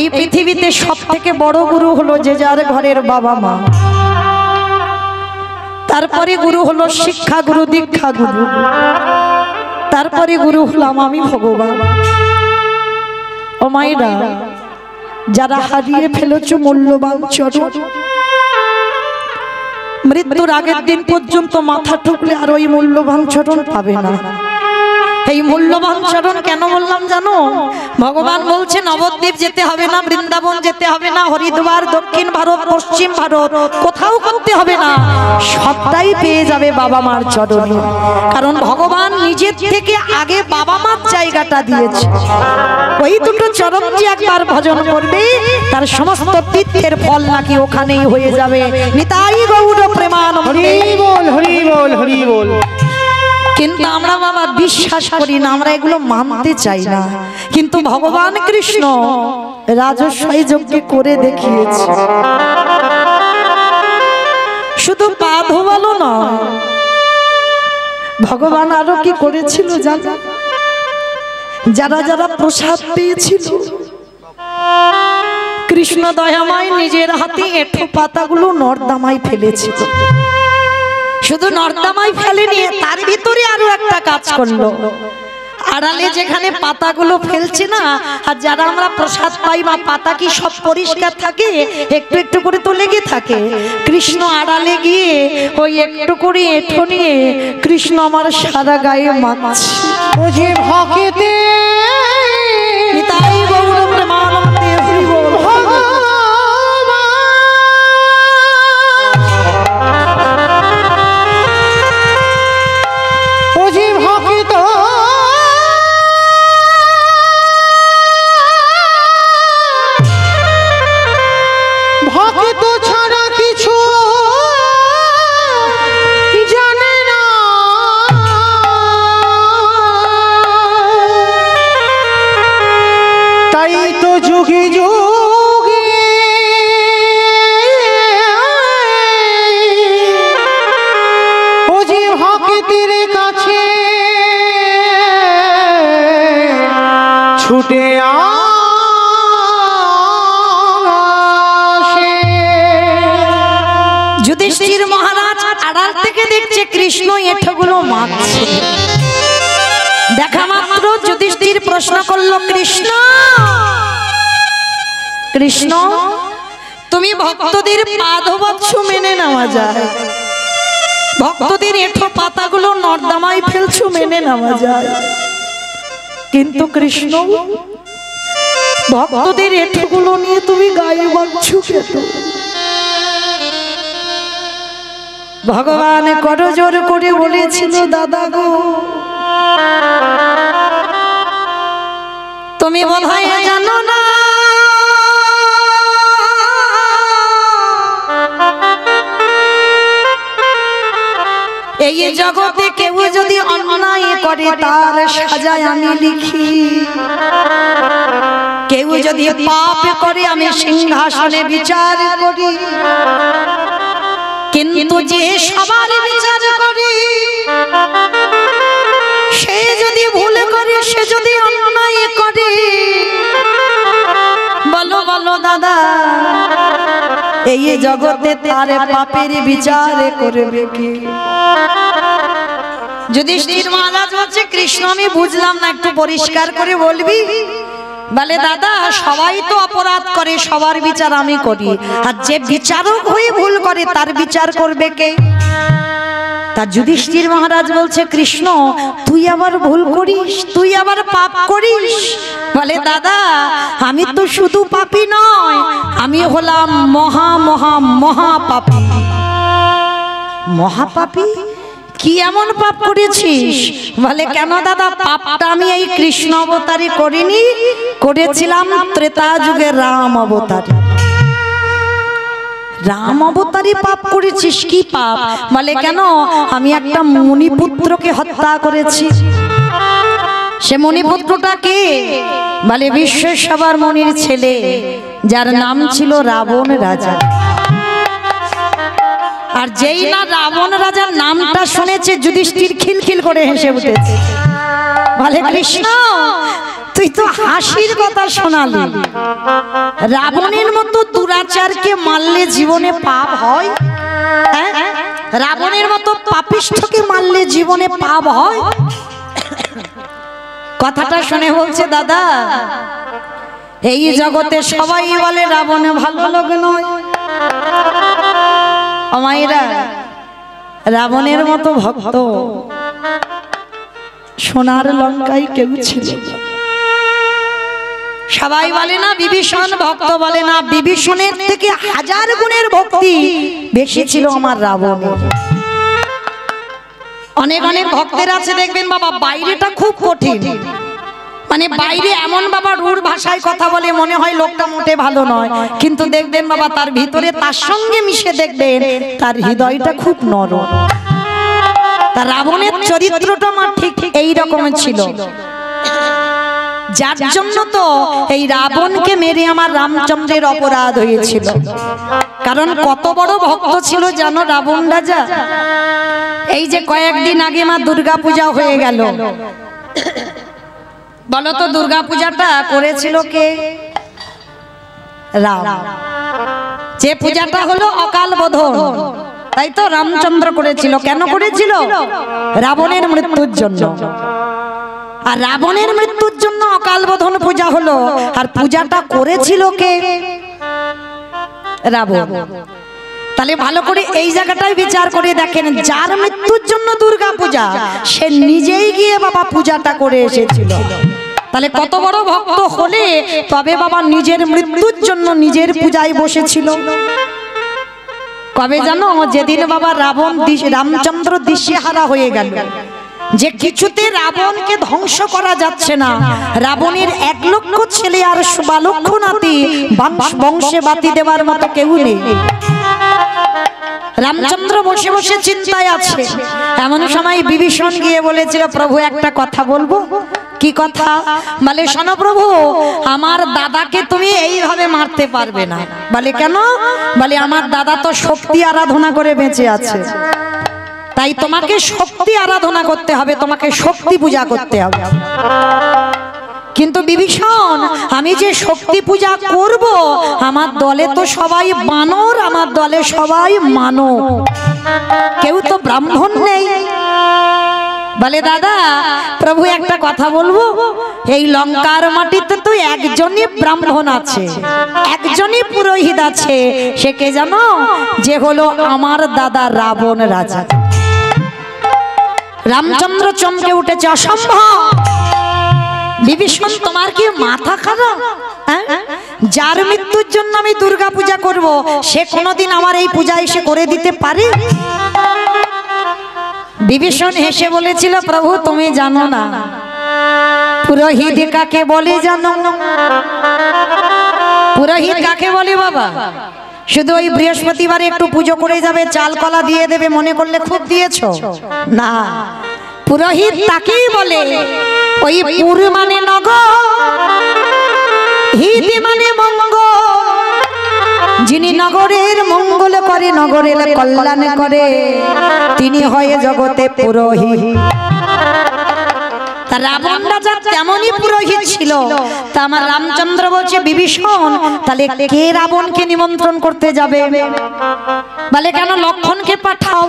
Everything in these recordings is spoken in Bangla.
এই পৃথিবীতে সবথেকে বড় গুরু হলো যে যার ঘরের বাবা মা। তারপরে গুরু হলো শিক্ষা গুরু, দীক্ষা গুরু। তারপরে গুরু হলাম আমি ভগবান। ও মায়েরা, যারা হারিয়ে ফেলেছো মূল্যবান চরণ, মৃত্যুর আগের দিন পর্যন্ত মাথা ঠুকলে আর ওই মূল্যবান চরণ পাবে না। এই মূল্যবান চরণ কেন বললাম জানো? ভগবান বলছে নবদ্বীপ যেতে হবে না, বৃন্দাবন যেতে হবে না, হরিদ্বার, দক্ষিণ ভারত, পশ্চিম ভারত কোথাও করতে হবে না, সবটাই পেয়ে যাবে বাবা মার চরণে। কারণ ভগবান নিজের থেকে আগে বাবা মার জায়গাটা দিয়েছে। ওই দুটো চরণ যে একবার ভজন করবে তার সমস্ত তীর্থের ফল নাকি ওখানেই হয়ে যাবে। নিতাই গৌর প্রেমানন্দে। হরি বল, হরি বল, হরি বল। কিন্তু আমরা বাবা বিশ্বাস করি না, আমরা এগুলো মানতে চাই না। কিন্তু ভগবান কৃষ্ণ রাজস্বই যজ্ঞ করে দেখিয়েছে। শুধু পা ধোয়ালো না, ভগবান আরো কি করেছিল জানো? যারা যারা প্রসাদ পেয়েছিল কৃষ্ণ দয়াময় নিজের হাতে এঁঠো পাতাগুলো নর্দমায় ফেলেছিল। শুধু নর্দমায় ফেলেনি, তার ভিতরে আরো একটা কাজ করলো। আড়ালে যেখানে পাতাগুলো ফেলছে না, আর যারা আমরা প্রসাদ পাই বা পাতা কি সব পরিষ্কার থাকে? একটু একটু করে তো লেগে থাকে। কৃষ্ণ আড়ালে গিয়ে ওই একটু করে এঁঠো নিয়ে কৃষ্ণ আমার সারা গায়ে মাখছে। ও যে ভক্তে নিতাই গৌর প্রেমানন্দে হরি বল। ছুটে আসে। যুধিষ্ঠির মহারাজ আড়াল থেকে দেখছে কৃষ্ণ এঁঠোগুলো মাখছে। দেখা মাত্র যুধিষ্ঠির প্রশ্ন করলো, কৃষ্ণ কৃষ্ণ তুমি ভক্তদের পা ধোয়াচ্ছ, মেনে নেওয়া যায়। ভক্তদের এঁঠো পাতাগুলো নর্দমায় ফেলছো, মেনে নেওয়া যায়। কিন্তু কৃষ্ণ ভক্তদের এঁঠোগুলো নিয়ে তুমি গায়ে মাখছো কেন? ভগবান করজোর করে বলেছিল, দাদা গো তুমি বোধহয় জানো না, এই জগতে কেউ যদি অন্যায় করে তার সাজায় আমি লিখি, কেউ যদি পাপ করে আমি সিংহাসনে বিচার করি। কিন্তু যে সবার বিচার করে, সে যদি ভুল করে, সে যদি অন্যায় করে, বলো বলো দাদা এই জগতে তার পাপের বিচার করবে কে? যুধিষ্ঠির মহারাজ বলছে, কৃষ্ণ আমি বুঝলাম না, একটু পরিষ্কার করে বলবি? বলে, দাদা সবাই তো অপরাধ করে, সবার বিচার আমি করি, আর যে বিচারক হয়ে ভুল করে তার বিচার করবে কে? তা যুধিষ্ঠির মহারাজ বলছে, কৃষ্ণ তুই আবার ভুল করিস, তুই আবার পাপ করিস? বলে, দাদা আমি তো শুধু পাপী নয়, আমি হলাম মহা মহা মহাপাপী। মহাপাপী? কি এমন পাপ করেছিস? বলে, কেন দাদা, পাপটা আমি এই কৃষ্ণ অবতারে করিনি, করেছিলাম ত্রেতা যুগে রাম অবতারে। রাম অবতারে পাপ করেছিস? কি পাপ? বলে, কেন আমি একটা মুনিপুত্রকে হত্যা করেছি। সে মণিপুত্রটা কে? বলে, বিশ্বেশ্বর মুনির ছেলে, যার নাম ছিল রাবণ রাজা। আর যেই না রাবণ রাজার নামটা শুনেছে, যুধিষ্ঠির খিলখিল করে হেসে উঠেছে। বলে, কৃষ্ণ তুই তো হাসির কথা শোনালি। রাবণের মতো দুরাচারকে মারলে জীবনে পাপ হয়? হ্যাঁ, রাবণের মতো পাপিষ্ঠকে মারলে জীবনে পাপ হয়? কথাটা শুনে বলছে দাদা, এই জগতে সবাই বলে রাবণ ভালো লোক নয়। আমায়রা, রাবণের মতো ভক্ত সোনার লঙ্কায় কেউ ছিল? সবাই বলে না বিভীষণ ভক্ত, বলে না বিভীষণের থেকে হাজার গুণের ভক্তি বেশি ছিল আমার রাবণের। অনেক অনেক ভক্তের আছে দেখবেন বাবা, বাইরেটা খুব কঠিন, মানে বাইরে এমন বাবা রূঢ় ভাষায় কথা বলে মনে হয় লোকটা মোটে ভালো নয়, কিন্তু দেখবেন বাবা তার ভিতরে তার সঙ্গে মিশে দেখবেন তার হৃদয়টা খুব নরম। তার রাবণের চরিত্রটা আমার ঠিক এই রকমের ছিল, যার জন্য তো এই রাবণকে মেরে আমার রামচন্দ্রের অপরাধ হয়েছিল। কারণ কত বড় ভক্ত ছিল জানো রাবণ রাজা? এই যে কয়েকদিন আগে মা দুর্গা পূজা হয়ে গেল, বলো তো দুর্গা পূজাটা করেছিল কে? রাম। যে পূজাটা হলো অকাল বোধন, তাই তো রামচন্দ্র করেছিল। কেন করেছিল? রাবণের মৃত্যুর জন্য। আর রাবণের মৃত্যুর জন্য অকাল বোধন পূজা হলো, আর পূজাটা করেছিল কে? রাবণ। তাহলে ভালো করে এই জায়গাটাই বিচার করে দেখেন, যার মৃত্যুর জন্য দুর্গা পূজা সে নিজেই গিয়ে বাবা পূজাটা করে এসেছিল। তাহলে কত বড় ভক্ত হলে তবে বাবা নিজের মৃত্যুর জন্য নিজের পূজায় বসেছিল। কবে জানো? যেদিন বাবা রামচন্দ্র দিশেহারা হয়ে গেল, যে কিছুতে রাবণকে ধ্বংস করা যাচ্ছে না, রাবণের 1 লক্ষ ছেলে আর 12 লক্ষ নাতি, বংশে বাতি দেওয়ার মতো কেউ নেই। রামচন্দ্র বসে বসে চিন্তায় আছে। এমন সময় বিভীষণ গিয়ে বলেছিল, প্রভু একটা কথা বলবো। কি কথা? বলে শোনো প্রভু, আমার দাদাকে তুমি এইভাবে মারতে পারবে না। বলে কেন? বলে আমার দাদা তো শক্তি আরাধনা করে বেঁচে আছে, তাই তোমাকে শক্তি আরাধনা করতে হবে, তোমাকে শক্তি পূজা করতে হবে। কিন্তু বিভীষণ, আমি যে শক্তি পূজা করব, আমার দলে তো সবাই বানর, আমার দলে সবাই মানব, কেউ তো ব্রাহ্মণ নেই। বলে দাদা প্রভু একটা কথা বলবো, এই লঙ্কার মাটিতে তো একজনই ব্রাহ্মণ আছে, একজনই পুরোহিত আছে, সে কে জানো? যে হলো আমার দাদা রাবণ রাজা। রামচন্দ্র চমকে উঠেছে, অসম্ভব! বিভীষণ তোমার কি মাথা খারাপ? যার মৃত্যুর জন্য আমি দুর্গা পূজা করব, সে কোনোদিন আমার এই পূজা এসে করে দিতে পারে? বিভীষণ হেসে বলেছিল, প্রভু তুমি জানো না পুরোহিত কাকে বলে? জানো পুরোহিত কাকে বলে বাবা? শুধু ওই বৃহস্পতিবারে একটু পুজো করে যাবে, চাল কলা দিয়ে দেবে মনে করলে খুব দিয়েছো না। পুরোহিত তাকেই বলে, ওই পুর মানে নগর, হিত মানে মঙ্গল, যিনি নগরের মঙ্গল করে, নগরের কল্যাণ করে, তিনি হয় জগতে পুরোহিত। রাবণ রাজা তেমনই পুরোহিত ছিল। তা আমার রামচন্দ্র বলছে, বিভীষণ তাহলে কে রাবণকে নিমন্ত্রণ করতে যাবে? বলে কেন, লক্ষণকে পাঠাও।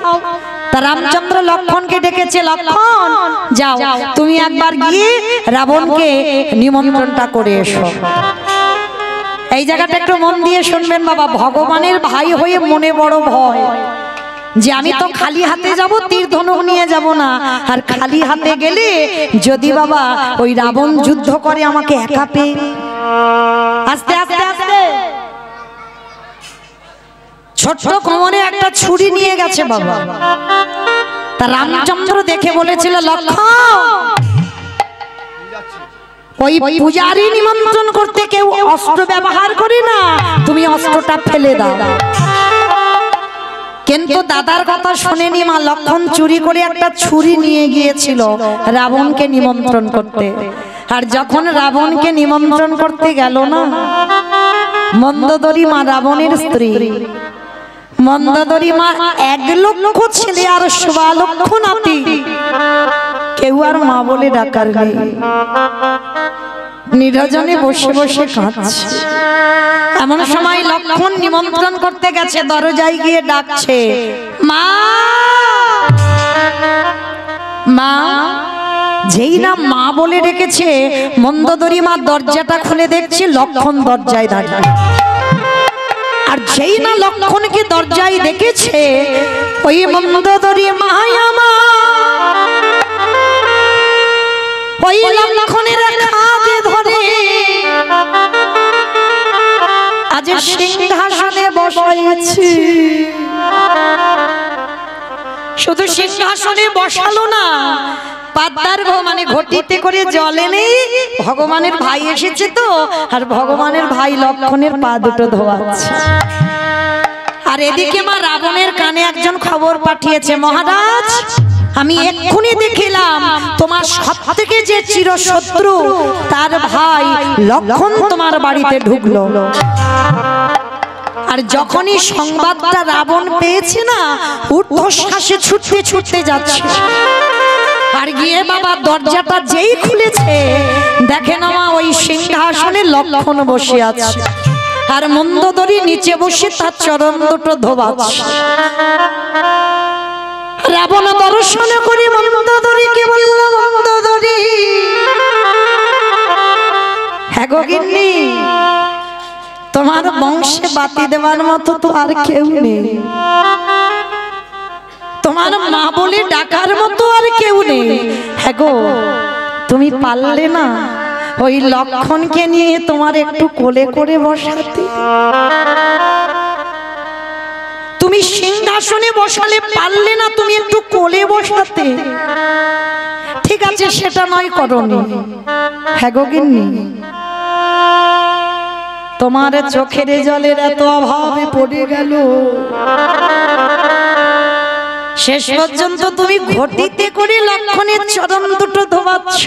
তা রামচন্দ্র লক্ষণকে ডেকেছে, লক্ষণ যাও তুমি একবার গিয়ে রাবণকে নিমন্ত্রণটা করে এসো। এই জায়গাটা একটু মন দিয়ে শুনবেন বাবা, ভগবানের ভাই হয়ে মনে বড় ভয় যে আমি তো খালি হাতে যাব, তীর ধনুক নিয়ে যাব না। আর খালি হাতে গেলে যদি বাবা ওই রাবণ যুদ্ধ করে আমাকে একা পেয়ে, আস্তে আস্তে আস্তে ছোট্ট কোমরে একটা ছুরি নিয়ে গেছে বাবা। তা রামচন্দ্র দেখে বলেছিল, লক্ষণ ওই পূজারী নিমন্ত্রণ করতে কেউ অস্ত্র ব্যবহার করে না, তুমি অস্ত্রটা ফেলে দাও। কিন্তু দাদার কথা শুনেনি মা লক্ষণ চুরি করে একটা ছুরি নিয়ে গিয়েছিল রাবণকে নিমন্ত্রণ করতে। আর যখন রাবণকে নিমন্ত্রণ করতে গেল না, মন্দোদরী মা রাবণের স্ত্রী, মন্দোদরী মা 1 লক্ষ ছেলে আর 12 লক্ষ নাতি, কেউ আর মা বলে ডাকার নেই। নিরজনে বসে বসে কাঁদছে। এমন সময় লক্ষ্মণ নিমন্ত্রণ করতে গেছে, দরজায় গিয়ে ডাকছে, মা মা। যেই না মা বলে ডেকেছে, মন্দোদরী মা দরজাটা খুলে দেখছে লক্ষ্মণ দরজায় দাঁড়িয়ে। আর যেই না লক্ষ্মণকে দরজায় দেখেছে, ওই মন্দোদরী মা ওই লক্ষ্মণের হাতে ধরে আজ সিংহাসনে বসাইছে। শুধু সিংহাসনে বসালো না, পাদ্দার মানে ঘটিতে করে জল এনে ভগবানের ভাই এসেছে তো, আর ভগবানের ভাই লক্ষ্মণের পা দুটো ধোয়াচ্ছে। আর এদিকে মা রাবণের কানে একজন খবর পাঠিয়েছে, মহারাজ আমি এক্ষুনি দেখিলাম তোমার সবথেকে যে চিরশত্রু তার ভাই লক্ষ্মণ তোমার বাড়িতে ঢুকলো। আর যখনই সংবাদটা রাবণ পেয়েছে না, ঊর্ধ্বশ্বাসে ছুটতে ছুটতে যাচ্ছে। আর গিয়ে বাবা দরজাটা যেই খুলেছে, দেখে না মা ওই সিংহাসনে লক্ষ্মণ বসে আছে, আর মন্দোদরী নিচে বসে তার চরণ দুটো ধোবাচ্ছে। রাবণ দর্শন করে মন্দোদরীকে বলল, মন্দোদরী, হ্যাঁ গো গিন্নি, তোমার বংশে বাতি দেওয়ার মতো তো আর কেউ নেই, তোমার মা বলে ডাকার মতো আর কেউ নেই। হ্যাঁ গো, তুমি পারলে না ওই লক্ষ্মণকে নিয়ে তোমার একটু কোলে করে বসাতে? তুমি সিংহাসনে বসালে পারলে না তুমি একটু কোলে বসাতে? ঠিক আছে, সেটা নয় করনি। হ্যাঁ গো গিন্নি, তোমার চোখের জলের এত অভাবে পড়ে গেল, শেষ পর্যন্ত তুমি ঘটিতে করে লক্ষ্মণের চরণ দুটো ধোবাচ্ছ,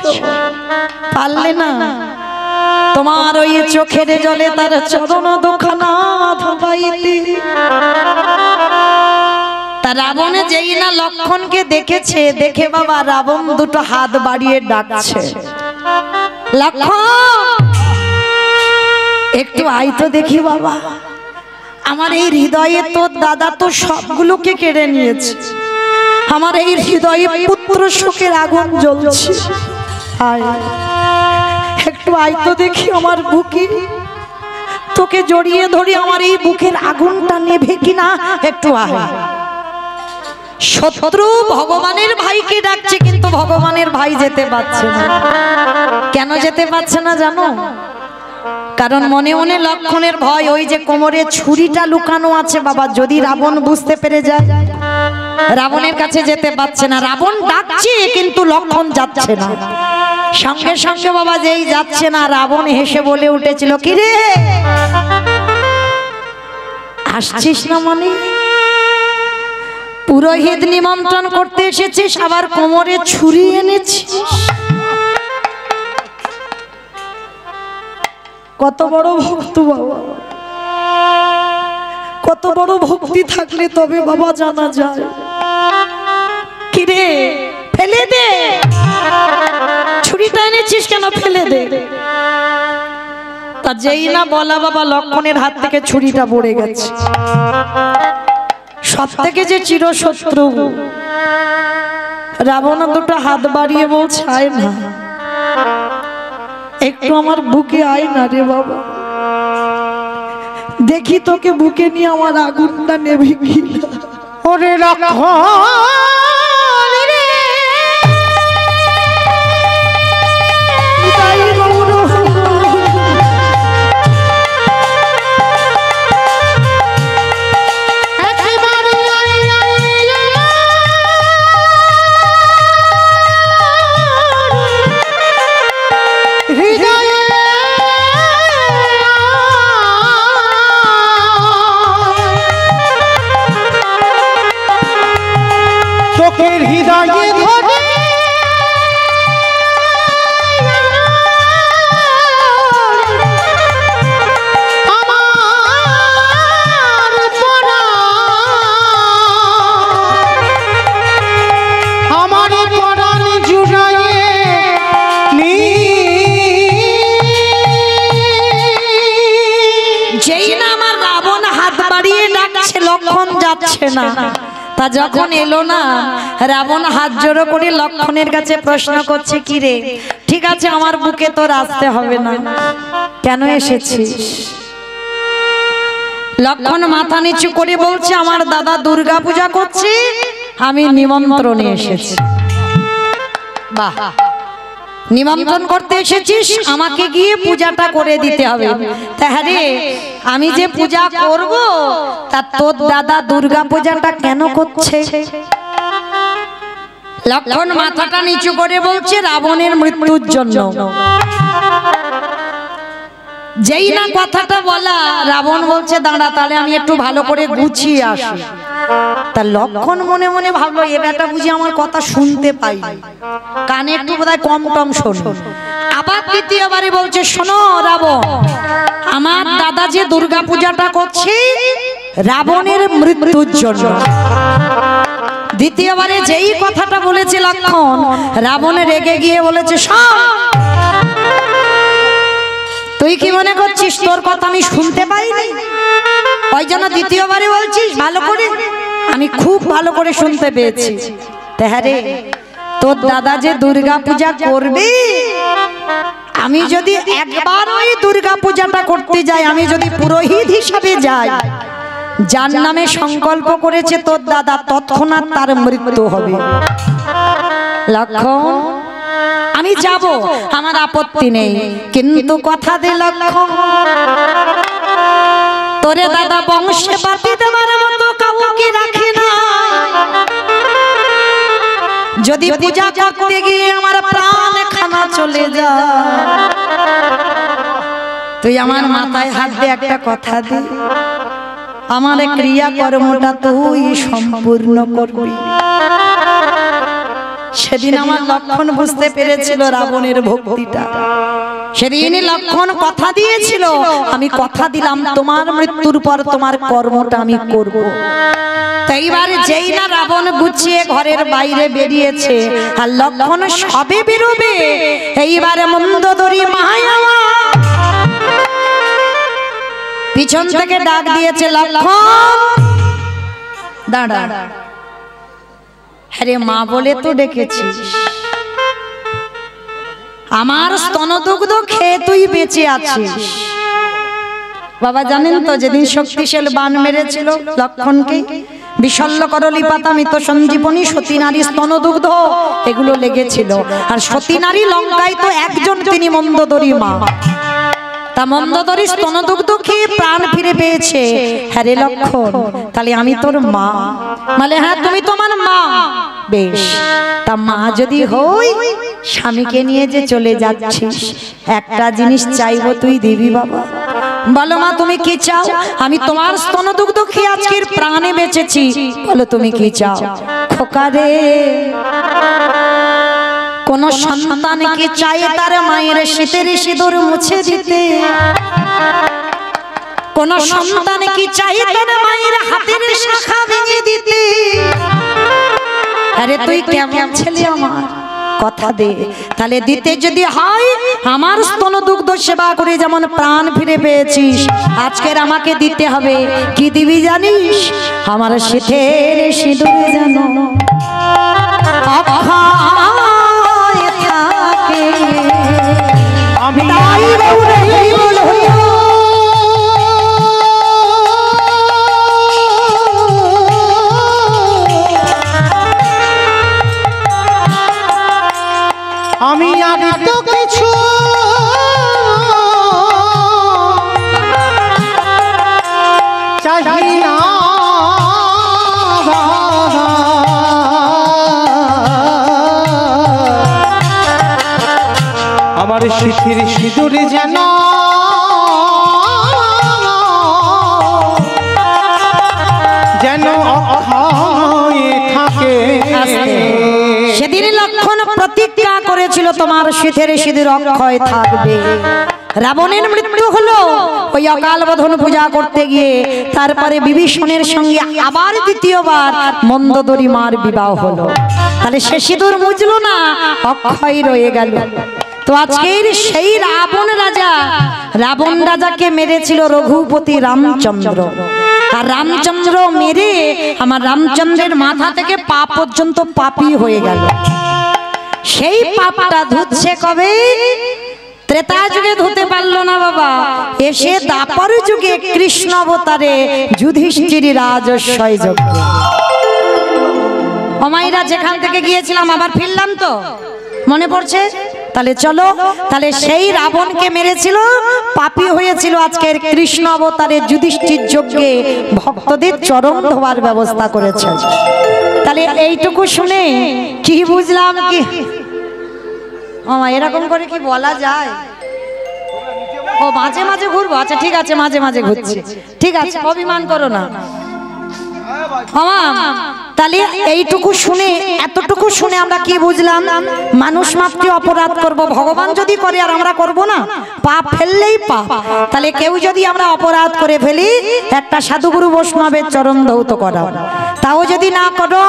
পারলে না তোমার ওই চোখের জলে তার চরণ দুখানা ধোবাইতে? তা রাবণে যেই না লক্ষ্মণকে দেখেছে, দেখে বাবা রাবণ দুটো হাত বাড়িয়ে ডাকছে, লক্ষ্মণ একটু আয় তো দেখি বাবা, আমার এই হৃদয়ে তোর দাদা তো সবগুলোকে কেড়ে নিয়েছে, আমার এই হৃদয়ে পুত্র শোকের আগুন জ্বলছে, আয় একটু আয় তো দেখি আমার বুকে, তোকে জড়িয়ে ধরি আমার এই বুকের আগুনটা নেভে কিনা, একটু আয়। শত্রু ভগবানের ভাইকে ডাকছে, কিন্তু ভগবানের ভাই যেতে পারছে না। কেন যেতে পারছে না জানো? কারণ মনে মনে লক্ষ্মণের ভয়, ওই যে কোমরে ছুরিটা লুকানো আছে বাবা, যদি রাবণ বুঝতে পেরে যায়, রাবণের কাছে যেতে পারছে না। রাবণ ডাকছে কিন্তু লক্ষ্মণ যাচ্ছে না। সঙ্গে সঙ্গে বাবা যেই যাচ্ছে না, রাবণ হেসে বলে উঠেছিল, কি রে আসছিস না? মানে পুরোহিত নিমন্ত্রণ করতে এসেছিস, আবার কোমরে ছুরি এনেছিস? কত বড় ভক্ত বাবা, কত বড় ভক্তি থাকলে তবে বাবা জানা যায়। কিরে ফেলে দে, ছুরিটা এনেছিস কেন, ফেলে দে। তা যেই না বলা বাবা, লক্ষ্মণের হাত থেকে ছুরিটা পড়ে গেছে। সব থেকে যে চিরশত্রু রাবণ দুটো হাত বাড়িয়ে বলছে, আয় না একটু আমার বুকে আয় না রে বাবা, দেখি তোকে বুকে নিয়ে আমার আগুনটা নেভে কিনা। ওরে লক্ষ্মণ রে, যেই না আমার রাবণ হাত বাড়িয়ে ডাকছে লক্ষণ যাচ্ছে না, তা যখন এলো না রাবণ হাত জোড়ো করে লক্ষণের কাছে প্রশ্ন করছে, কি রে ঠিক আছে আমার বুকে তোর আসতে হবে না, কেন এসেছিস? লক্ষণ মাথা নিচু করে বলছে, আমার দাদা দুর্গা পূজা করছে, আমি নিমন্ত্রণে এসেছি। বাহ, নিমন্ত্রণ করতে এসেছিস, আমাকে গিয়ে পূজাটা করে দিতে হবে। তাহলে আমি যে পূজা করব তা তোর দাদা দুর্গা পূজাটা কেন করছে? লক্ষণ মাথাটা নিচু করে বলছে, রাবণের মৃত্যুর জন্য। যেই না কথাটা বলা, রাবণ বলছে দাঁড়া তাহলে আমি একটু ভালো করে গুছিয়ে আসি। তা লক্ষণ মনে মনে ভাবলো, এ বেটা বুঝি আমার কথা শুনতে পাই, কানে একটু বোধহয় কম টম শোনো। আবার দ্বিতীয়বারে বলছে, শোনো রাবণ, আমার দাদা যে দুর্গা পূজাটা করছে রাবণের মৃত্যুর জন্য। দ্বিতীয়বারে যেই কথাটা বলেছে লক্ষণ, রাবণ রেগে গিয়ে বলেছে, শোন, তুই কি মনে করছিস তোর কথা আমি শুনতে পাইনি? ওই জন্য দ্বিতীয়বারে বলছিস? ভালো করে, আমি খুব ভালো করে শুনতে পেয়েছি। তাহলে তোর দাদা যে দুর্গা পূজা করবে, আমি যদি একবার ওই দুর্গা পূজাটা করতে যাই, আমি যদি পুরোহিত হিসাবে যাই, যার নামে সংকল্প করেছে তোর দাদা, তৎক্ষণাৎ তার মৃত্যু হবে। লক্ষণ, আমি যাব, আমার আপত্তি নেই, কিন্তু কথা দে লক্ষণ, তোরে দাদা বংশে বাতি দেওয়ার মতো কাউকে রাখে না। যদি পূজা করতে গিয়ে আমার প্রাণ খানা চলে যায়, তুই আমার মাথায় হাত দিয়ে একটা কথা দে, আমার ক্রিয়া কর্মটা তুই সম্পূর্ণ করবি। সেদিন আমার লক্ষণ বুঝতে পেরেছিল রাবণের ভক্তিটা। সেদিনই লক্ষণ কথা দিয়েছিল, আমি কথা দিলাম তোমার মৃত্যুর পর তোমার কর্মটা আমি করব। এইবার যেই না রাবণ গুছিয়ে ঘরের বাইরে বেরিয়েছে, আর লক্ষণ সবে বেরোবে, এইবার মন্দোদরী মায়া পিছন থেকে ডাক দিয়েছে, লক্ষণ দাঁড়া। আরে মা বলে তো ডেকেছিস, আমার স্তনদুগ্ধ খেয়ে তুই বেঁচে আছিস। বাবা জানেন তো, যেদিন শক্তিশাল বান মেরেছিল লক্ষণকে, বিশল্য করলি পাতা, মৃত সঞ্জীবনী, সতী নারী স্তনদুগ্ধ এগুলো লেগেছিল। আর সতী নারী লঙ্কায় তো একজন, তিনি মন্দোদরী মা। তা মন্দোদরী স্তনদুগ্ধ খেয়ে প্রাণ ফিরে পেয়েছে। হ্যাঁ রে লক্ষণ, তাহলে আমি তোর মা? মানে হ্যাঁ তুমি তোমার মা। বেশ, তা মা যদি হই, স্বামীকে নিয়ে যে চলে যাচ্ছিস, একটা জিনিস চাইবো, তুই দিবি বাবা? বলো মা তুমি কি চাও? আমি তোমার স্তনদুগ্ধ খেয়ে আজকের প্রাণে বেঁচেছি, বলো তুমি কি চাও? খোকা রে, কোন সন্তান কি চায় তার মায়ের শীতের সিঁদুর মুছে দিতে? কোন সন্তান কি চায় তার মায়ের হাতের শাখা ভেঙে দিতে? আরে তুই কেমন ছেলে আমার, কথা দে। তাহলে দিতে যদি হয়, আমার স্তনদুগ্ধ সেবা করে যেমন প্রাণ ফিরে পেয়েছিস, আজকের আমাকে দিতে হবে। কি দিবি জানিস? আমার শীতের সিঁদুর যেন আমি আমি আর তো কিছু চাই না, আমার শীতের সিঁদুরে যেন অক্ষয় থাকে। সেদিন লক্ষণ প্রতিজ্ঞা করেছিল, তোমার শীতের সিঁদুর অক্ষয় থাকবে। রাবণের মৃত্যু হলো ওই অকাল বোধন পূজা করতে গিয়ে। তারপরে বিভীষণের সঙ্গে আবার দ্বিতীয়বার মন্দোদরী মার বিবাহ হলো। তাহলে সে সিঁদুর মুজলো না, অক্ষয় রয়ে গেল। তো আজকের সেই রাবণ রাজাকে মেরেছিল রঘুপতি রামচন্দ্র। আর রামচন্দ্র মেরে আমার রামচন্দ্রের মাথা থেকে পা পর্যন্ত পাপী হয়ে গেল। সেই পাপটা ধুচ্ছে কবে? ত্রেতা যুগে ধুতে পারলো না বাবা, এসে দ্বাপর যুগে কৃষ্ণ অবতারে যুধিষ্ঠির রাজস্বয় যজ্ঞে। অমাইরা যেখান থেকে গিয়েছিলাম আবার ফিরলাম তো, মনে পড়ছে? তাহলে চলো, তাহলে সেই রাবণকে মেরেছিল, পাপী হয়েছিল, আজকের কৃষ্ণ অবতারে যুধিষ্ঠির যজ্ঞে ভক্তদের চরণ ধোয়ার ব্যবস্থা করেছে। তাহলে এইটুকু শুনে কি বুঝলাম? কি এরকম করে কি বলা যায়? ও মাঝে মাঝে ঘুরবো, আচ্ছা ঠিক আছে, মাঝে মাঝে ঘুরছি, ঠিক আছে, অভিমান করো না। তাহলে এইটুকু শুনে, এতটুকু শুনে আমরা কি বুঝলাম? মানুষ মাত্র অপরাধ করব, ভগবান যদি করে আর আমরা করব না, পাপ ফেললেই পাপ। তাহলে কেউ যদি আমরা অপরাধ করে ফেলি, একটা সাধুগুরু বৈষ্ণবের চরণ ধৌত করা, তাও যদি না করো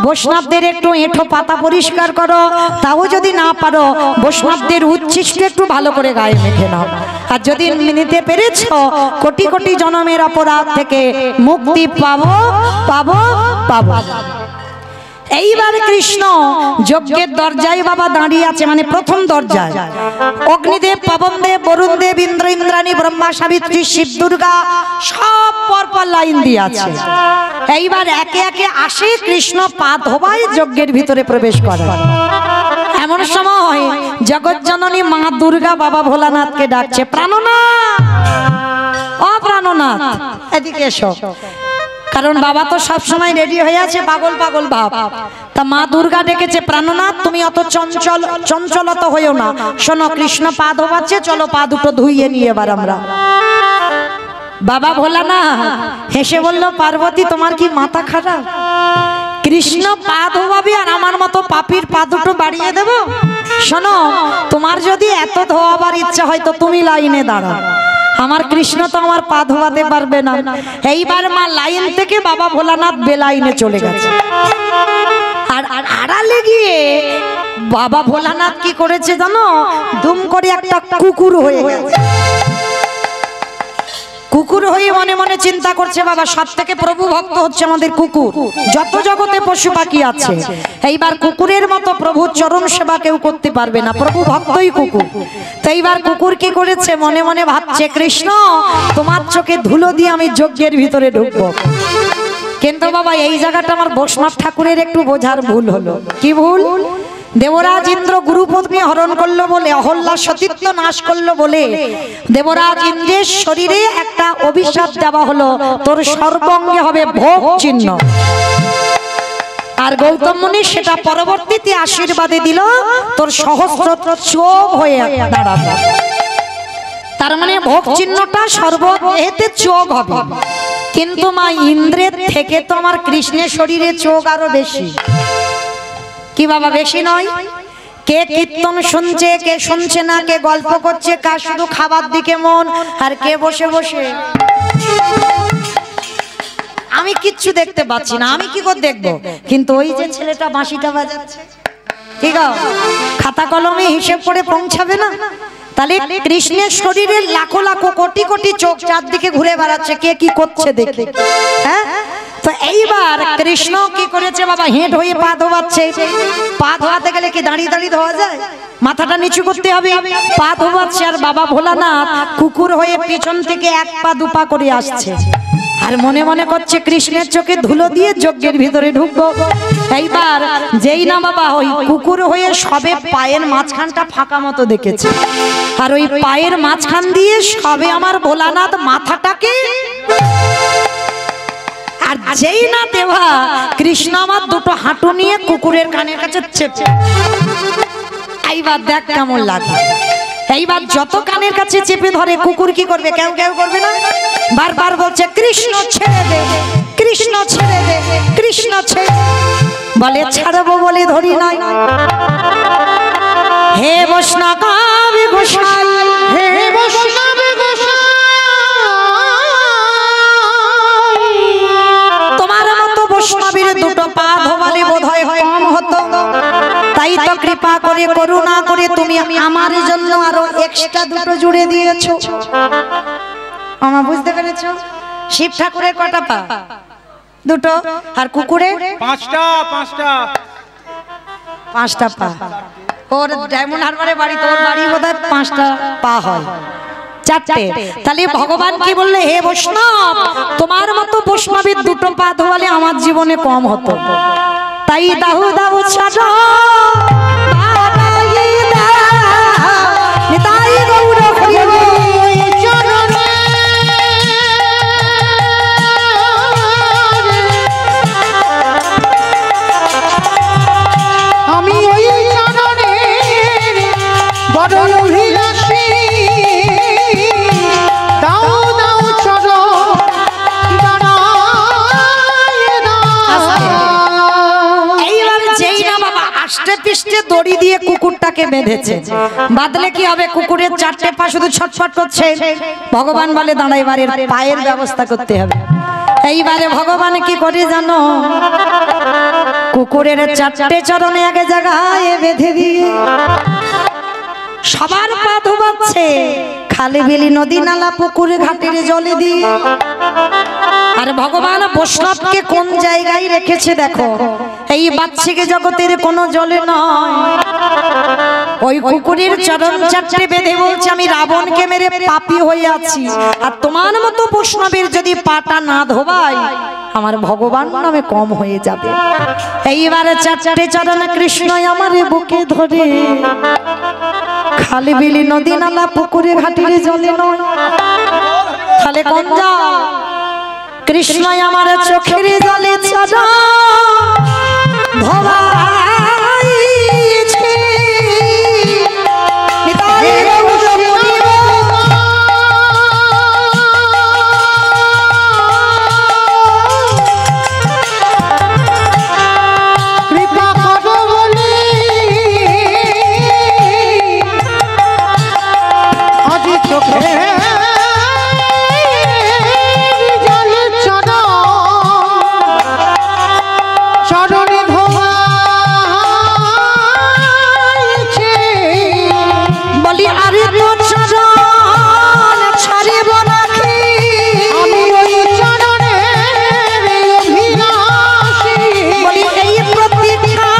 বৈষ্ণবদের একটু এঁঠো পাতা পরিষ্কার করো, তাও যদি না পারো বৈষ্ণবদের উচ্ছিষ্ট একটু ভালো করে গায়ে মেখে নাও। আর যদি নিতে পেরেছ, কোটি কোটি জন্মের অপরাধ থেকে মুক্তি পাবো পাবো পাবো। এইবার কৃষ্ণ যজ্ঞের দরজায় বাবা দাঁড়িয়ে আছে, মানে প্রথম দরজায়। অগ্নিদেব, পবনদেব, বরুণদেব, ইন্দ্র, ইন্দ্রাণী, ব্রহ্মা, সাবিত্রী, শিব, দুর্গা সব পরপর লাইন দিয়ে আছে। এইবার একে একে আসে, কৃষ্ণ পা ধোবায় যজ্ঞের ভিতরে প্রবেশ করে। এমন সময় জগৎজননী মা দুর্গা বাবা ভোলানাথকে ডাকছে, প্রাণনাথ, ও প্রাণনাথ এদিকে এসো। কারণ বাবা তো সব সময় রেডি হয়ে আছে, পাগল পাগল ভাব। তা মা দুর্গা ডেকেছে, প্রাণনাথ তুমি অত চঞ্চলত হইও না, শোনো কৃষ্ণ পা ধোবাচ্ছে, চলো পা দুটো ধুইয়ে নিয়ে এবার আমরা। বাবা ভোলানাথ হেসে বলল, পার্বতী তোমার কি মাথা খারাপ? কৃষ্ণ পা ধোবাবে আর আমার মতো পাপীর পা দুটো বাড়িয়ে দেব? শোনো, তোমার যদি এত ধোয়াবার ইচ্ছা হয় তো তুমি লাইনে দাঁড়াও, আমার কৃষ্ণ তো আমার পা ধোয়াতে পারবে না। এইবার মা লাইন থেকে বাবা ভোলানাথ বেলাইনে চলে গেছে। আর আড়ালে গিয়ে বাবা ভোলানাথ কি করেছে জানো? দুম করে একটা কুকুর হয়ে গেছে। কুকুর হয়ে মনে মনে চিন্তা করছে, বাবা সব থেকে প্রভু ভক্ত হচ্ছে আমাদের কুকুর, যত জগতে পশু পাখি আছে এইবার কুকুরের মতো প্রভুর চরণ সেবা কেউ করতে পারবে না, প্রভু ভক্তই কুকুর। তো এইবার কুকুর কি করেছে? মনে মনে ভাবছে, কৃষ্ণ তোমার চোখে ধুলো দিয়ে আমি যজ্ঞের ভিতরে ঢুকবো। কিন্তু বাবা এই জায়গাটা আমার বৈষ্ণব ঠাকুরের একটু বোঝার ভুল হলো। কি ভুল? দেবরাজ ইন্দ্র গুরুপত্নী হরণ করলো বলে, অহল্যার সতীত্ব নাশ করলো বলে দেবরাজ ইন্দ্রের শরীরে একটা অভিশাপ দেওয়া হলো, তোর সর্বাঙ্গে হবে ভোগ চিহ্ন। আর গৌতম মুনি সেটা পরবর্তীতে আশীর্বাদে দিল, তোর সহস্র চোখ হয়ে দাঁড়াবে। তার মানে ভোগ চিহ্নটা সর্বদেহেতে চোখ হবে। কিন্তু মা ইন্দ্রের থেকে তো আমার কৃষ্ণের শরীরে চোখ আরো বেশি। কি বাবা বেশি নয়? কে কীর্তন শুনছে, কে শুনছে না, কে গল্প করছে, কার শুধু খাবার দিকে মন, আর কে বসে বসে আমি কিচ্ছু দেখতে পাচ্ছি না, আমি কি করে দেখবো? কিন্তু ওই যে ছেলেটা বাঁশিটা বাজাচ্ছে, ঠিক আছে, খাতা কলমে হিসেব করে পৌঁছাবে না? তাহলে কৃষ্ণের শরীরের লাখো লাখো কোটি কোটি চোখ চারদিকে ঘুরে বেড়াচ্ছে, কে কি করছে দেখে। হ্যাঁ, তো এইবার কৃষ্ণ কি করেছে বাবা? হেঁট হয়ে পা ধোয়াচ্ছে। পা ধোয়াতে গেলে কি দাঁড়িয়ে দাঁড়িয়ে ধোয়া যায়? মাথাটা নিচু করতে হবে। পা ধোয়াচ্ছে আর বাবা ভোলানাথ কুকুর হয়ে পেছন থেকে এক পা দুপা করে আসছে, আর মনে মনে করছে কৃষ্ণের চোখে ধুলো দিয়ে যজ্ঞের ভিতরে ঢুকবো। এইবার যেই না বাবা ওই কুকুর হয়ে সবে পায়ের মাঝখানটা ফাঁকা মতো দেখেছে, আর ওই পায়ের মাঝখান দিয়ে সবে আমার ভোলানাথ মাথাটাকে, আর যেই না দেবা কৃষ্ণ আমার দুটো হাঁটু নিয়ে কুকুরের কানের কাছে চেপে। এইবার দেখ কেমন লাগে। এইবার যত কানের কাছে চেপে ধরে কুকুর কি করবে? কেউ কেউ করবে না? বারবার বলছে কৃষ্ণ ছেড়ে দে, কৃষ্ণ ছেড়ে দে, কৃষ্ণ ছেড়ে। বলে ছাড়বো বলে ধরি নাই। হে বৈষ্ণব গোসাই, হে বৈষ্ণব গোসাই, তোমার মতো বৈষ্ণবের দুটো পা ধোবালে বোধ হয় কম হতো। তাই তো কৃপা করে করুণা করে তুমি আমার জন্য আরো এক্সট্রা দুটো জুড়ে দিয়েছো। আমার বুঝতে পেরেছো? শিব ঠাকুরের কটা পা? দুটো। আর কুকুরের পাঁচটা। পাঁচটা পা। ওর ডায়মন্ড হারবারে বাড়ি, তোর বাড়ি বোধহয় পাঁচটা পা হয়, চারটে। তাহলে ভগবান কি বললে, হে বৈষ্ণব, তোমার মতো বৈষ্ণবের দুটো পা ধোয়ালে আমার জীবনে কম হতো। তাই দাহু দাহু ছাড়ো নিতাই গৌর হরি চরণে আমি ওই চরণে বড় অভিলাষী, দাও দাও চরণ এইবার যেই না বাবা আষ্টে পৃষ্ঠে দড়ি দিয়ে কুকুরটাকে বেঁধেছে, বাঁধলে কি হবে? কুকুরের চারটে পা শুধু ছটফট করছে। ভগবান বলে দাঁড়া, এবারে পায়ের ব্যবস্থা করতে হবে। এইবারে ভগবান কি করে জানো? কুকুরের চারটে চরণে আগে জায়গায় বেঁধে দিয়ে সবার পা ধোবাচ্ছে, খালে বিলি নদী নালা পুকুর ঘাটের জলে দিয়ে। আর ভগবান বৈষ্ণবকে কোন জায়গায় রেখেছে দেখো, এই বাচ্চাকে জগতের কোনো জলে নয়, ওই কুকুরের চরণ চারটে বেঁধে বলছে আমি রাবণকে মেরে পাপী হয়ে আছি, আর তোমার মতো বৈষ্ণবের যদি পাটা না ধোবাই আমার ভগবান নামে কম হয়ে যাবে। এইবারে চারটে চরণ কৃষ্ণ আমার বুকে ধরে, খালি বিলি নদী নালা পুকুরে ঘাটির জলে নয়, তাহলে কোন জল? কৃষ্ণ আমার চোখের জলে চরণ ধোবাইছে। নিতাই গৌর হরি কৃপা করো বলি আজি চোখে জল চরণে ধোয়াইছে। বলি আরে তো চরণ ছাড়িব নাকি, আমি ওই চরণে অভিলাষী, বলি এই প্রতীক্ষা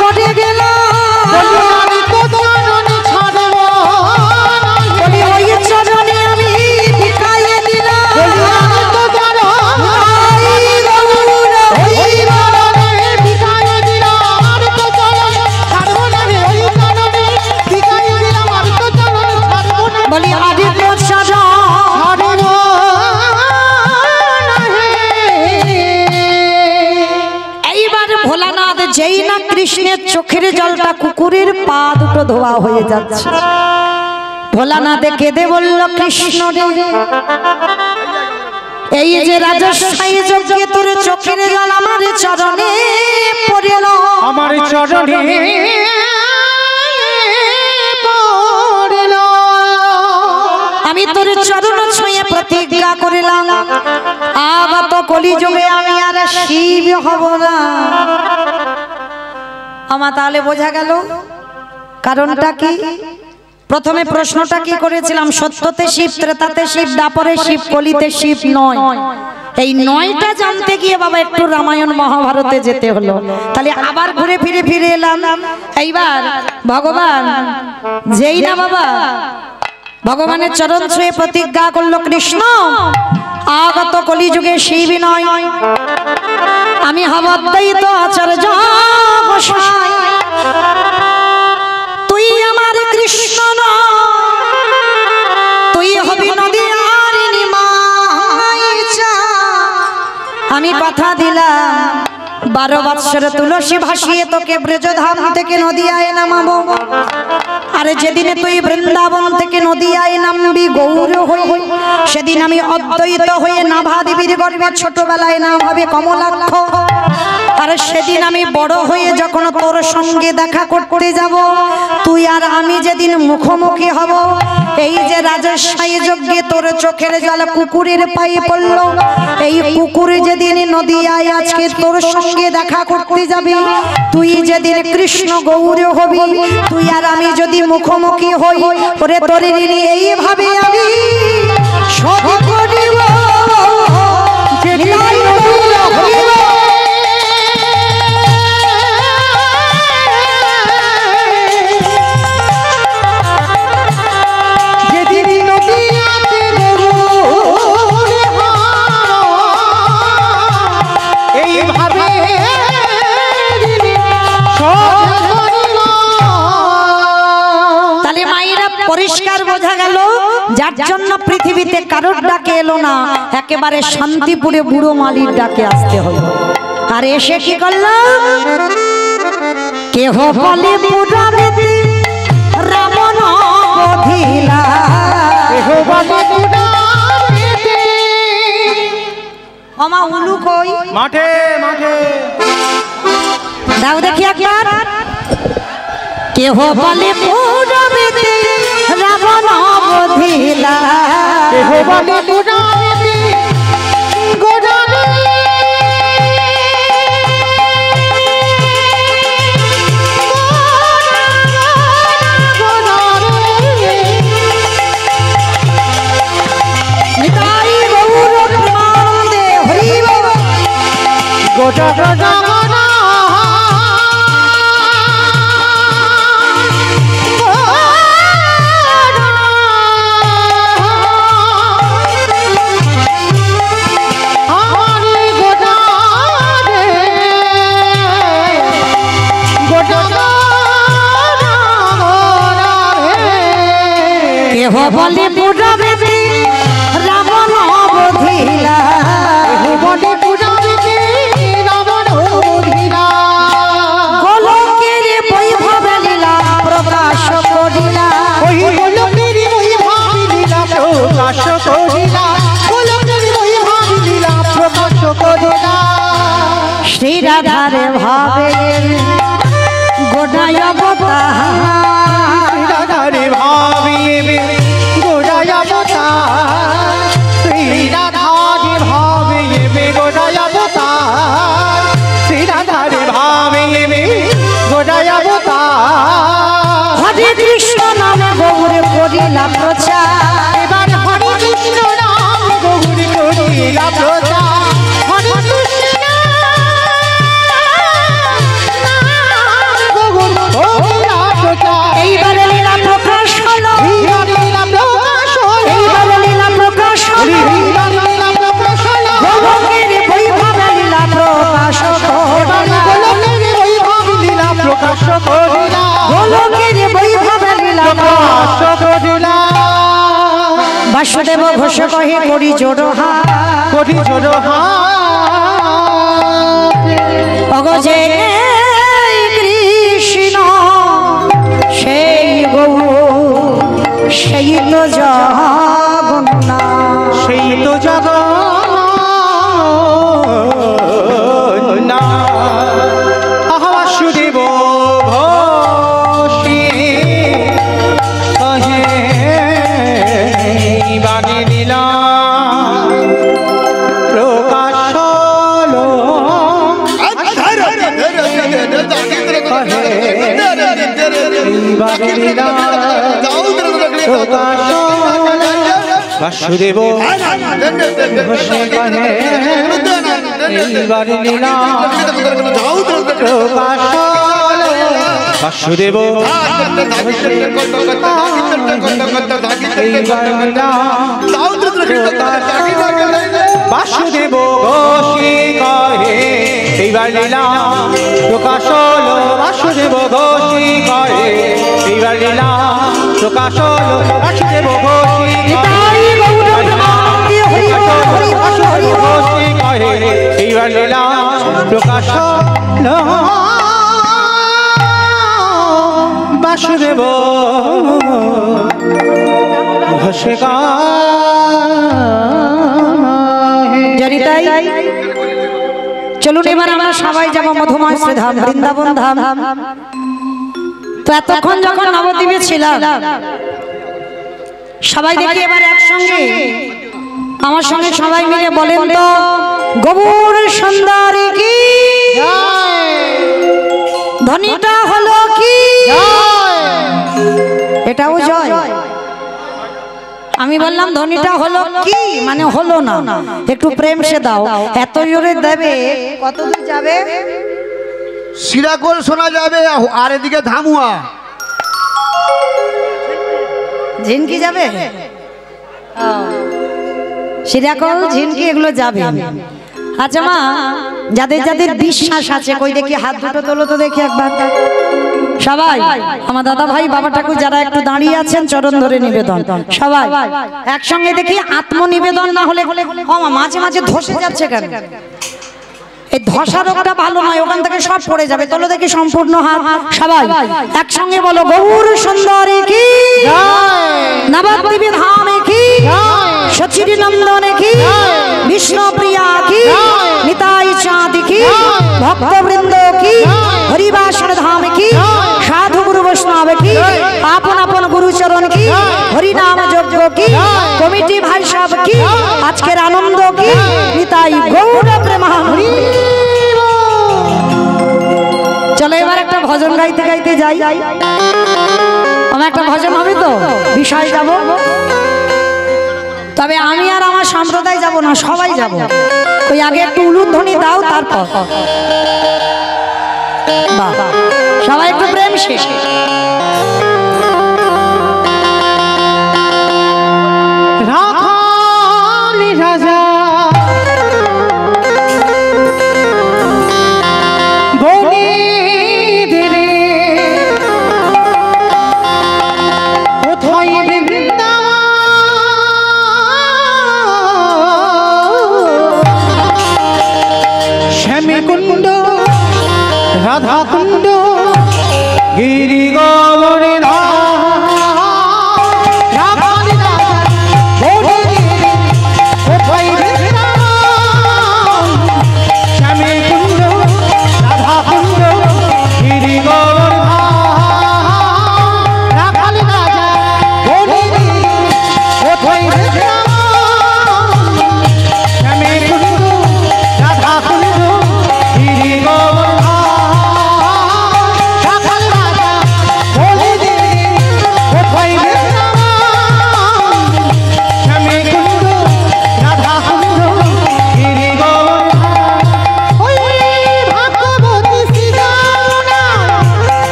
করে গেলাম, আমি তো চরণে ছাড়ব না। বলি ওই চরণে আমি ভিখাইয়ে দিলাম। আমি তো চরণ নিতাই গৌর হরি চরণে ভিখারি দিলাম, আমি তো চরণ ছাড়ব না রে। ওই চরণে ভিখারি দিলাম, আমি তো চরণ ছাড়ব না। বলি আরে তো চরণ ছাড়ব না হে। এইবার ভোলানাথ যেই না কৃষ্ণের চোখের জলটা কুকুরের পা দুটো ধোয়া হয়ে যাচ্ছে, ভোলানাথে কেঁদে বলল কৃষ্ণ রে, এই যে রাজস্বাই যজ্ঞে তোর চোখের জল আমার চরণে পড়ল, আমার চরণে পড়ল, আমি তোর চরণ ছুঁয়ে প্রতিজ্ঞা করিলাম আগত কলিযুগে আমি আর শিব হব না। আমার তাহলে বোঝা গেল কারণটা কি? প্রথমে প্রশ্নটা কি করেছিলাম, সত্যতে শিব, ত্রেতাতে শিব, দ্বাপরে শিব, কলিতে শিব নয়। এই নয়টা জানতে গিয়ে বাবা একটু রামায়ণ মহাভারতে যেতে হলো, তাহলে আবার ঘুরে ফিরে এলাম। এইবার ভগবান যেই না বাবা ভগবানের চরণ ছুঁয়ে প্রতিজ্ঞা করলো কৃষ্ণ আগত কলিযুগে শিব নয়, আমি হব অদ্বৈত আচার্য গোসাই। তুই আমার কৃষ্ণ নয়, তুই হবি নদীয়ার নিমাইচা। আমি কথা দিলাম 12 বৎসর তুলসী ভাসিয়ে তোকে ব্রজধাম থেকে নদিয়ায় নামাবো, আরে যেদিনে তুই বৃন্দাবন থেকে নদিয়ায় নামবি গৌর হই, সেদিন আমি অদ্বৈত হয়ে নাভা দেবীর গর্ভে ছোটবেলায় নাম হবে কমলাক্ষ, আরে সেদিন আমি বড় হয়ে যখন তোর সঙ্গে দেখা করতে যাব, তুই আর আমি যেদিন মুখোমুখি হব, এই যে রাজশাহী যজ্ঞে তোর চোখের জল কুকুরের পায়ে পড়ল, এই কুকুরে যেদিন নদিয়ায় আজকে তোর সঙ্গে দেখা করতে যাবি, তুই যেদিন কৃষ্ণ গৌর হবি, তুই আর আমি যদি মুখোমুখি হই, ওরে তোর ঋণী এইভাবে আমি শোধ করিব। পরিষ্কার বোঝা গেল যার জন্য পৃথিবীতে কারোর ডাকে এলো না, একেবারে শান্তিপুরে বুড়ো মালির ডাকে আসতে হলো। আর এসে কি করলো, কেহ বলে পুরাণেতে রাবণ বধিলা, কেহ বলে পুরাণেতে আমা উলু কই মাঠে মাঠে দাও দেখি একবার, কেহ বলে পুরাণেতে রাবণ বধিলা, কেহ বলে পুরাণেতে গোড়ারে নিতাই গৌর প্রেমানন্দে হরি বল। গোটা গোটা কেহ বলে পুরাণেতে রাবণ বধিলা, বলে পুরাণেতে রাবণ বধিলা, গোলকের বৈভব লীলা প্রকাশ করিলা, ওই গোলকের বৈভব লীলা প্রকাশ করিলা, গোলকের বৈভব লীলা প্রকাশ করিলা, শ্রী রাধার ভাবে গোড়ায় অবতার, রাধারে ভাবিবে গোড়ায় অবতার, শ্রী রাধারে ভাবিবে গোড়ায় অবতার, শ্রী রাধারে ভাবিবে গোড়ায় অবতার, হরে কৃষ্ণ নামে গৌর করিলা প্রচার, এবার হরে কৃষ্ণ নাম গৌর করিলা প্রচার, হরে কৃষ্ণ নাম গৌর করিলা প্রচার, এইবারে লীলা প্রকাশ হলো, এইবার লীলা প্রকাশ হলো, এইবারে লীলা প্রকাশ হলো, এইবার লীলা প্রকাশ হলো, গোলকের বৈভব লীলা প্রকাশ এবার করিলা, গোলকের বৈভব লীলা প্রকাশ করিলা, গোলকের বৈভব লীলা প্রকাশ করিলা, বাসুদেব ঘোষ কহে করি জোড়হা, করি জোড় হাত, অগজে কৃষ্ণ সেই গৌর সেই তো জগন্নাথ, সেই তো জগন্নাথ, আহা বাসুদেব ঘোষে কহে বাণী লীলা প্রকাশ হলো, বাসুদেব ঘোষে কহে এইবারে লীলা প্রকাশ হলো, বাসুদেব এইবারে লীলা বাসুদেব ঘোষে কহে এইবার লীলা প্রকাশ হলো, বাসুদেব ঘোষে কহে এইবার লীলা প্রকাশ হলো, বাসুদেব ঘোষে নিতাই গৌর প্রেমানন্দে হরি বল, হরি বল, হরি বল। কহে এইবার লীলা প্রকাশ হলো, বাসুদেব ঘোষে কহে। জনিতাই চলুন এবার আমরা সবাই যাব মধুময় ধাম বৃন্দাবন ধাম। তো এতক্ষণ যখন নবদ্বীপে ছিলাম সবাই দেখি এবার একসঙ্গে আমার সঙ্গে সবাই মিলে বলেন তো গৌর সুন্দরী কি ধ্বনিটা হলো কি এটাও জয়। আমি বললাম ধ্বনিটা হলো কি মানে হলো না, একটু প্রেম সে দাও। এত জোরে দেবে কত দূর যাবে? সিরাকোল শোনা যাবে আর এদিকে ধামুয়া ঝিনকি যাবে, সিরাকল ঝিনকি এগুলো যাবে। আচ্ছা মা, যাদের যাদের বিশ্বাস আছে কই দেখি হাত দুটো তোলো তো দেখি একবার সবাই। আমার দাদা ভাই বাবা ঠাকুর যারা একটু দাঁড়িয়ে আছেন চরণ ধরে নিবেদন সবাই একসঙ্গে দেখি আত্মনিবেদন। না হলে মাঝে মাঝে ধসে যাচ্ছে কেন? এই ধসা রোগটা ভালো নয়, ওখান থেকে সব পড়ে যাবে। তোলো দেখি সম্পূর্ণ হাত সবাই একসঙ্গে বলো গৌর সুন্দরী কি নবদ্বীপ ধামে কি সচিরি নন্দনে কি বিষ্ণুপ্রিয়া কি নিতাই চাঁদ কি ভক্তবৃন্দ কি হরিবাসন ধাম কি সাধু গুরু বৈষ্ণব কি আপন আপন গুরুচরণ কি হরিনাম যজ্ঞ কি কমিটি ভাই সব কি আজকের আনন্দ কি নিতাই গৌর প্রেমানন্দ। চলো এবার একটা ভজন গাইতে গাইতে যাই। আমার একটা ভজন হবে তো বিষয় যাব, তবে আমি আর আমার সম্প্রদায় যাব না, সবাই যাব। ওই আগে একটু উলুধ্বনি দাও তারপর সবাই একটু প্রেম শেষ। রাখালি রাজা বনে দিলে কোথায় শ্যামী কুণ্ড রাধা কুণ্ড গিরি গৌরে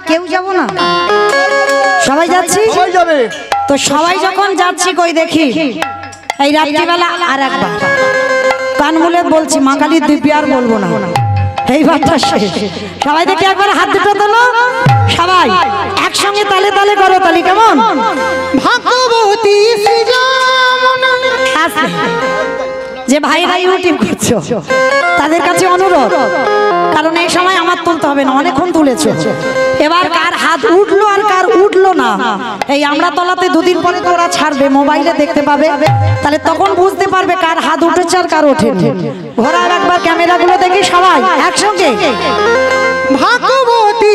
কেউ যাব না, সবাই যাচ্ছি তো। সবাই যখন যাচ্ছি কই দেখি এই রাত্রিবেলা আর একবার কান মুলে বলছি মা কালীর দিব্যি আর বলবো না, এইবারটা শেষ। সবাই দেখি একবার হাত দুটো তোলো সবাই একসঙ্গে তালে তালে করো তালি কেমন? ভাগবতী যে ভাইরা ইউটিউব করছো তাদের কাছে অনুরোধ, কারণ এই সময় আমার তুলতে হবে না, অনেকক্ষণ তুলেছো। এবার কার হাত উঠলো আর কার উঠলো না এই আমরা তলাতে দুদিন পরে তো ওরা ছাড়বে, মোবাইলে দেখতে পাবে, তাহলে তখন বুঝতে পারবে কার হাত উঠেছে আর কার ওঠেনি। ঘোরার একবার ক্যামেরাগুলো দেখি সবাই একসঙ্গে ভাগবতী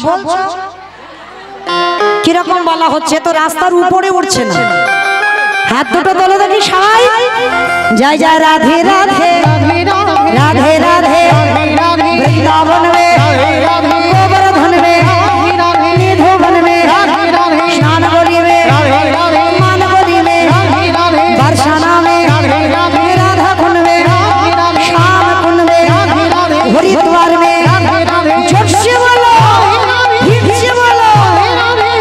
সব বলছো কিরকম বলা হচ্ছে, তো রাস্তার উপরে উঠছে না। হাত দুটো তোলো দেখি সবাই, জয় জয় রাধে রাধে রাধে রাধে বৃন্দাবন মে গোবর্ধন মে নিধুবন মে স্নান গলি মে মান গলি মে बरसाना में राधा कुंड में श्याम कुंड में हरिद्वार में जोर से बोलो हिट से बोलो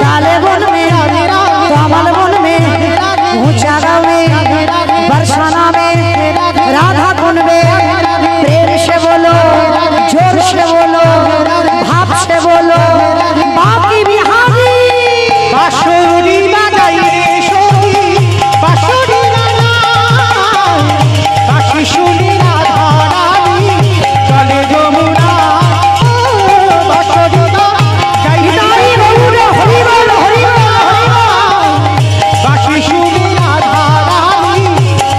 काले वन में कमल वन में ऊंचा गाँव में बरसाना में राधा कुंड में प्रेम से बोलो जोर से बोलो भाव से बोलो बाकी बिहारी बांसुरी बजाइए सोनी बांसुरी बांसुरी सुनी राधा रानी चले যমুনা बांसुरी निताई गौर हरि बोल हरि बांसुरी सुनी राधा रानी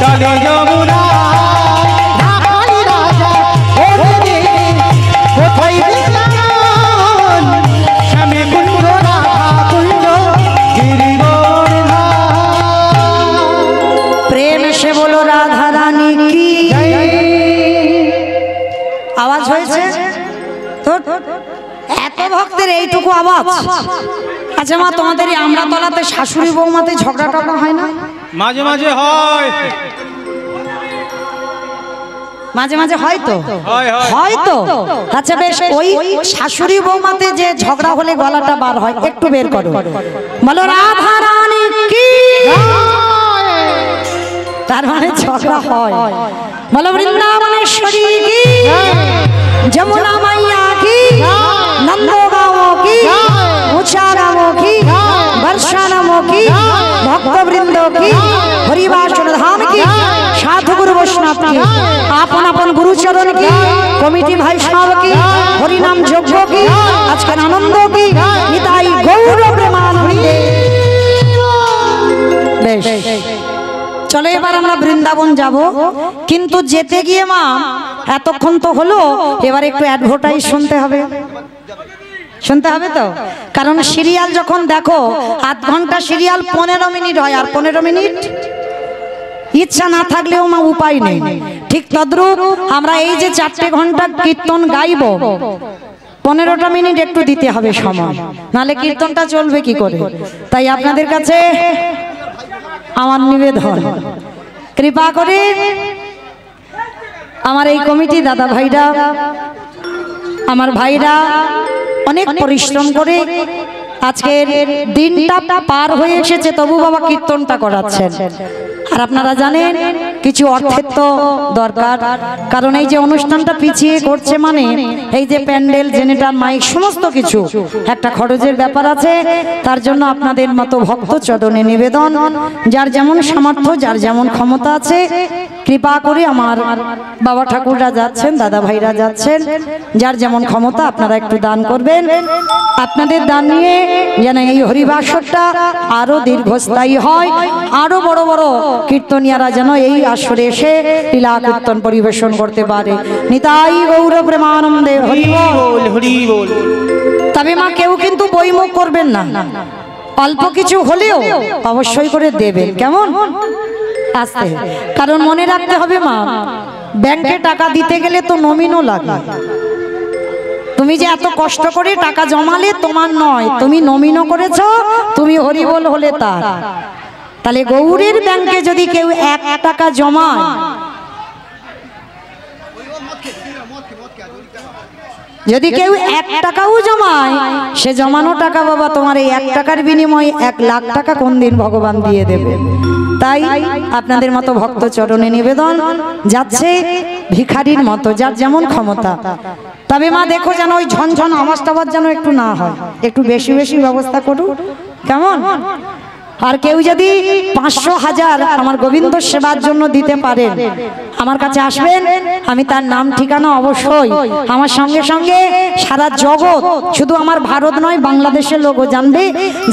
चले যমুনা ঢাকালি রাজা ওরে কোথায় বিরাজন শ্যামে কুণ্ড রাধা কুণ্ড গিরিবর্ধন प्रेम से बोलो राधा रानी की आवाज হয়েছে তো এত ভক্তের এইটুকু আওয়াজ। আচ্ছা মা, তোমাদের এই আমরাতলাতে শাশুড়ি বৌমাতে ঝগড়া টগড়া হয় না? মাঝে মাঝে হয়, মাঝে মাঝে হয় তো হয়, হয়। হয় তো আচ্ছা বেশ, ওই শাশুড়ি বৌমাতে যে ঝগড়া হলে গলাটা বার হয়, একটু বের করো, বলো রাধা রানী কি। তার মানে ঝগড়া হয়। বলো বৃন্দাবনেশ্বরী কি, যমুনা মাইয়া কি, নন্দগাঁও কি, উচারামো কি, বর্ষানামো কি, ভক্তবৃন্দ কি, হরিবাসন ধাম কি, সাধু গুরু বৈষ্ণব কি, আপন আপন গুরুচরণ কি, কমিটি ভাই সব কি, হরিনাম যজ্ঞ কি, আজকের আনন্দ কি, নিতাই গৌর প্রেমানন্দে। বেশ, চলো এবার আমরা বৃন্দাবন যাব, কিন্তু যেতে গিয়ে মা এতক্ষণ তো হলো, এবার একটু অ্যাডভার্টাইজ শুনতে হবে, শুনতে হবে তো। কারণ সিরিয়াল যখন দেখো, আধ ঘন্টা সিরিয়াল 15 মিনিট হয়, আর 15 মিনিট ইচ্ছা না থাকলেও মা উপায় নেই। ঠিক তদ্রূপ আমরা এই যে 4 ঘন্টা কীর্তন গাইব, 15টা মিনিট একটু দিতে হবে সময়, নালে কীর্তনটা চলবে কি করে। তাই আপনাদের কাছে আমার নিবেদন, কৃপা করে আমার এই কমিটি দাদা ভাইরা, আমার ভাইরা অনেক পরিশ্রম করে আজকের দিনটা পার হয়ে এসেছে, তবু বাবা কীর্তনটা করাচ্ছেন। আর আপনারা জানেন কিছু অর্থের তো দরকার, কারণ এই যে অনুষ্ঠানটা পিছিয়ে করছে মানে এই যে প্যান্ডেল, জেনারেটর, মাইক সমস্ত কিছু একটা খরচের ব্যাপার আছে। তার জন্য আপনাদের মতো ভক্ত চরণে নিবেদন, যার যেমন সামর্থ্য, যার যেমন ক্ষমতা আছে, কৃপা করে আমার বাবা ঠাকুররা যাচ্ছেন, দাদা ভাইরা যাচ্ছেন, যার যেমন ক্ষমতা আপনারা একটু দান করবেন। আপনাদের দান নিয়ে যেন এই হরিবাসরটা আরো দীর্ঘস্থায়ী হয়, আরো বড় বড় কীর্তনিয়ারা যেন এই আসরে এসে লীলা কীর্তন পরিবেশন করতে পারে। নিতাই গৌর প্রেমানন্দে হরি বল হরি বল। তবে মা কেউ কিন্তু বইমুখ করবেন না, অল্প কিছু হলেও অবশ্যই করে দেবেন, কেমন আস্তে। কারণ মনে রাখতে হবে মা, ব্যাংকে টাকা দিতে গেলে তো নমিনও লাগে। তুমি যে এত কষ্ট করে টাকা জমালে তোমার নয়, তুমি নমিনও করেছো, তুমি হরিবল হলে তার। তাহলে গৌরের ব্যাংকে যদি কেউ 1 টাকা জমায়, যদি কেউ 1 টাকাও জমায়, সে জমানো টাকা বাবা তোমার এই 1 টাকার বিনিময়ে 1 লাখ টাকা কোন দিন ভগবান দিয়ে দেবে। তাই আপনাদের মতো ভক্ত চরণে নিবেদন যাচ্ছে ভিখারির মতো, যার যেমন ক্ষমতা। তবে মা দেখো যেন ওই ঝনঝন আওয়াজটা যেন একটু না হয়, একটু বেশি বেশি ব্যবস্থা করুন, কেমন। আর কেউ যদি 500 1000 আমার গোবিন্দ সেবার জন্য দিতে পারেন, আমার কাছে আসবেন, আমি তার নাম ঠিকানা অবশ্যই আমার সঙ্গে সঙ্গে সারা জগৎ, শুধু আমার ভারত নয় বাংলাদেশের লোকও জানবে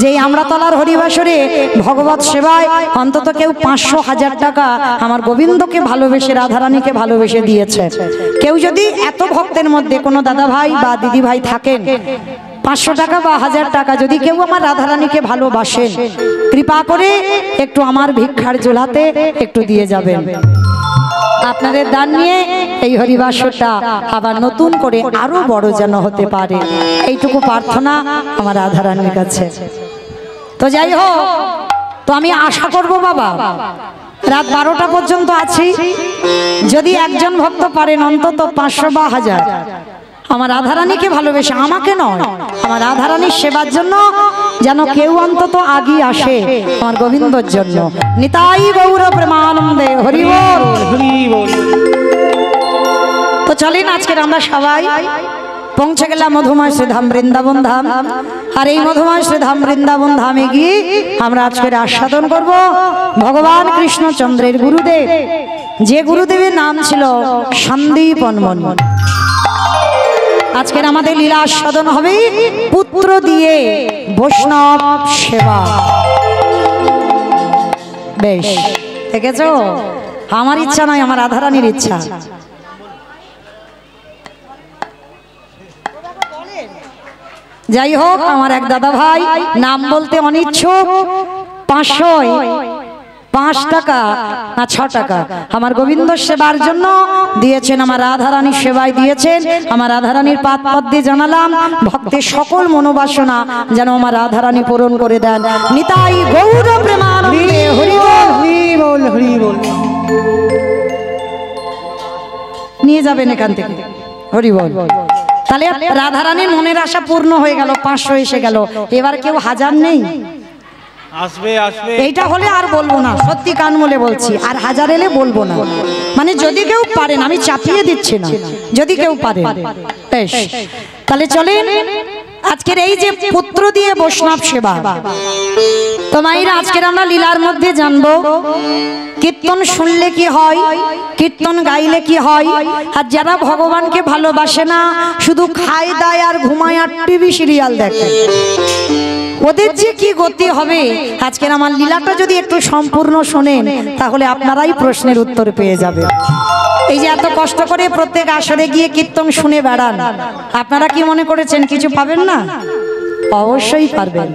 যে এই আমরাতলার হরিবাসরে ভগবত সেবায় অন্তত কেউ 500 1000 টাকা আমার গোবিন্দকে ভালোবেসে, রাধারানীকে ভালোবেসে দিয়েছে। কেউ যদি এত ভক্তের মধ্যে কোনো দাদা ভাই বা দিদি ভাই থাকেন, 500 টাকা বা 1000 টাকা যদি কেউ আমার রাধারানীকে ভালোবাসেন কৃপা করে একটু আমার ভিক্ষার ঝোলাতে একটু দিয়ে যাবেন। আপনাদের দান নিয়ে এই হরিবাসরটা আবার নতুন করে আরো বড় যেন হতে পারে, এইটুকু প্রার্থনা আমার রাধারানীর কাছে। তো যাই হোক, তো আমি আশা করব বাবা রাত 12টা পর্যন্ত আছি, যদি একজন ভক্ত পারেন অন্তত 500 বা 1000 আমার রাধারানীকে ভালোবেসে, আমাকে নয় আমার রাধারানীর সেবার জন্য যেন কেউ অন্তত আগিয়ে আসে আমার গোবিন্দর জন্য। নিতাই গৌর প্রেমানন্দে হরি বল। হরি বল। তো চলেন আজকের আমরা সবাই পৌঁছে গেলাম মধুময় শ্রীধাম বৃন্দাবন ধাম। আর এই মধুময় শ্রীধাম বৃন্দাবন ধামে গিয়ে আমরা আজকের আস্বাদন করব ভগবান কৃষ্ণচন্দ্রের গুরুদেব, যে গুরুদেবের নাম ছিল সন্দীপন মন্ডল। আজকের আমাদের লীলা আস্বাদন হবে পুত্র দিয়ে বৈষ্ণব সেবা। বেশ দেখেছো, আমার ইচ্ছা নয়, আমার রাধারানীর ইচ্ছা। যাই হোক, আমার এক দাদা ভাই নাম বলতে অনিচ্ছুক, 5 টাকা না 6 টাকা আমার গোবিন্দ সেবার জন্য দিয়েছেন, আমার রাধারানীর সেবায় দিয়েছেন। আমার রাধারানীর পাদ দিয়ে জানালাম ভক্তের সকল মনোবাসনা যেন আমার রাধারানী পূরণ করে দেন। নিতাই গৌর প্রেমানন্দে হরি বল। হরি বল। হরি বল। নিয়ে যাবেন এখান থেকে, হরি বল। তাহলে রাধারানীর মনের আশা পূর্ণ হয়ে গেল, 500 এসে গেল। এবার কেউ 1000 নেই, আসবে আসবে। এইটা হলে আর বলবো না, সত্যি কান মলে বলছি, আর 1000 এলে বলবো না। মানে যদি কেউ পারেন, আমি চাপিয়ে দিচ্ছি না, যদি কেউ পারেন। বেশ, তাহলে চলেন আজকের এই যে পুত্র দিয়ে বৈষ্ণব সেবা, তো মায়েরা আজকের আমরা লীলার মধ্যে জানবো কীর্তন শুনলে কি হয়, কীর্তন গাইলে কি হয়। আর যারা ভগবানকে ভালোবাসে না, শুধু খায় দায় আর ঘুমায় আর টিভি সিরিয়াল দেখে, ওদের যে কি গতি হবে। আজকের আমার লীলাটা যদি একটু সম্পূর্ণ শোনেন, তাহলে আপনারাই প্রশ্নের উত্তর পেয়ে যাবেন। এই যে এত কষ্ট করে প্রত্যেক আসরে গিয়ে কীর্তন শুনে বেড়ান, আপনারা কি মনে করেছেন কিছু পাবেন না? অবশ্যই পারবেন।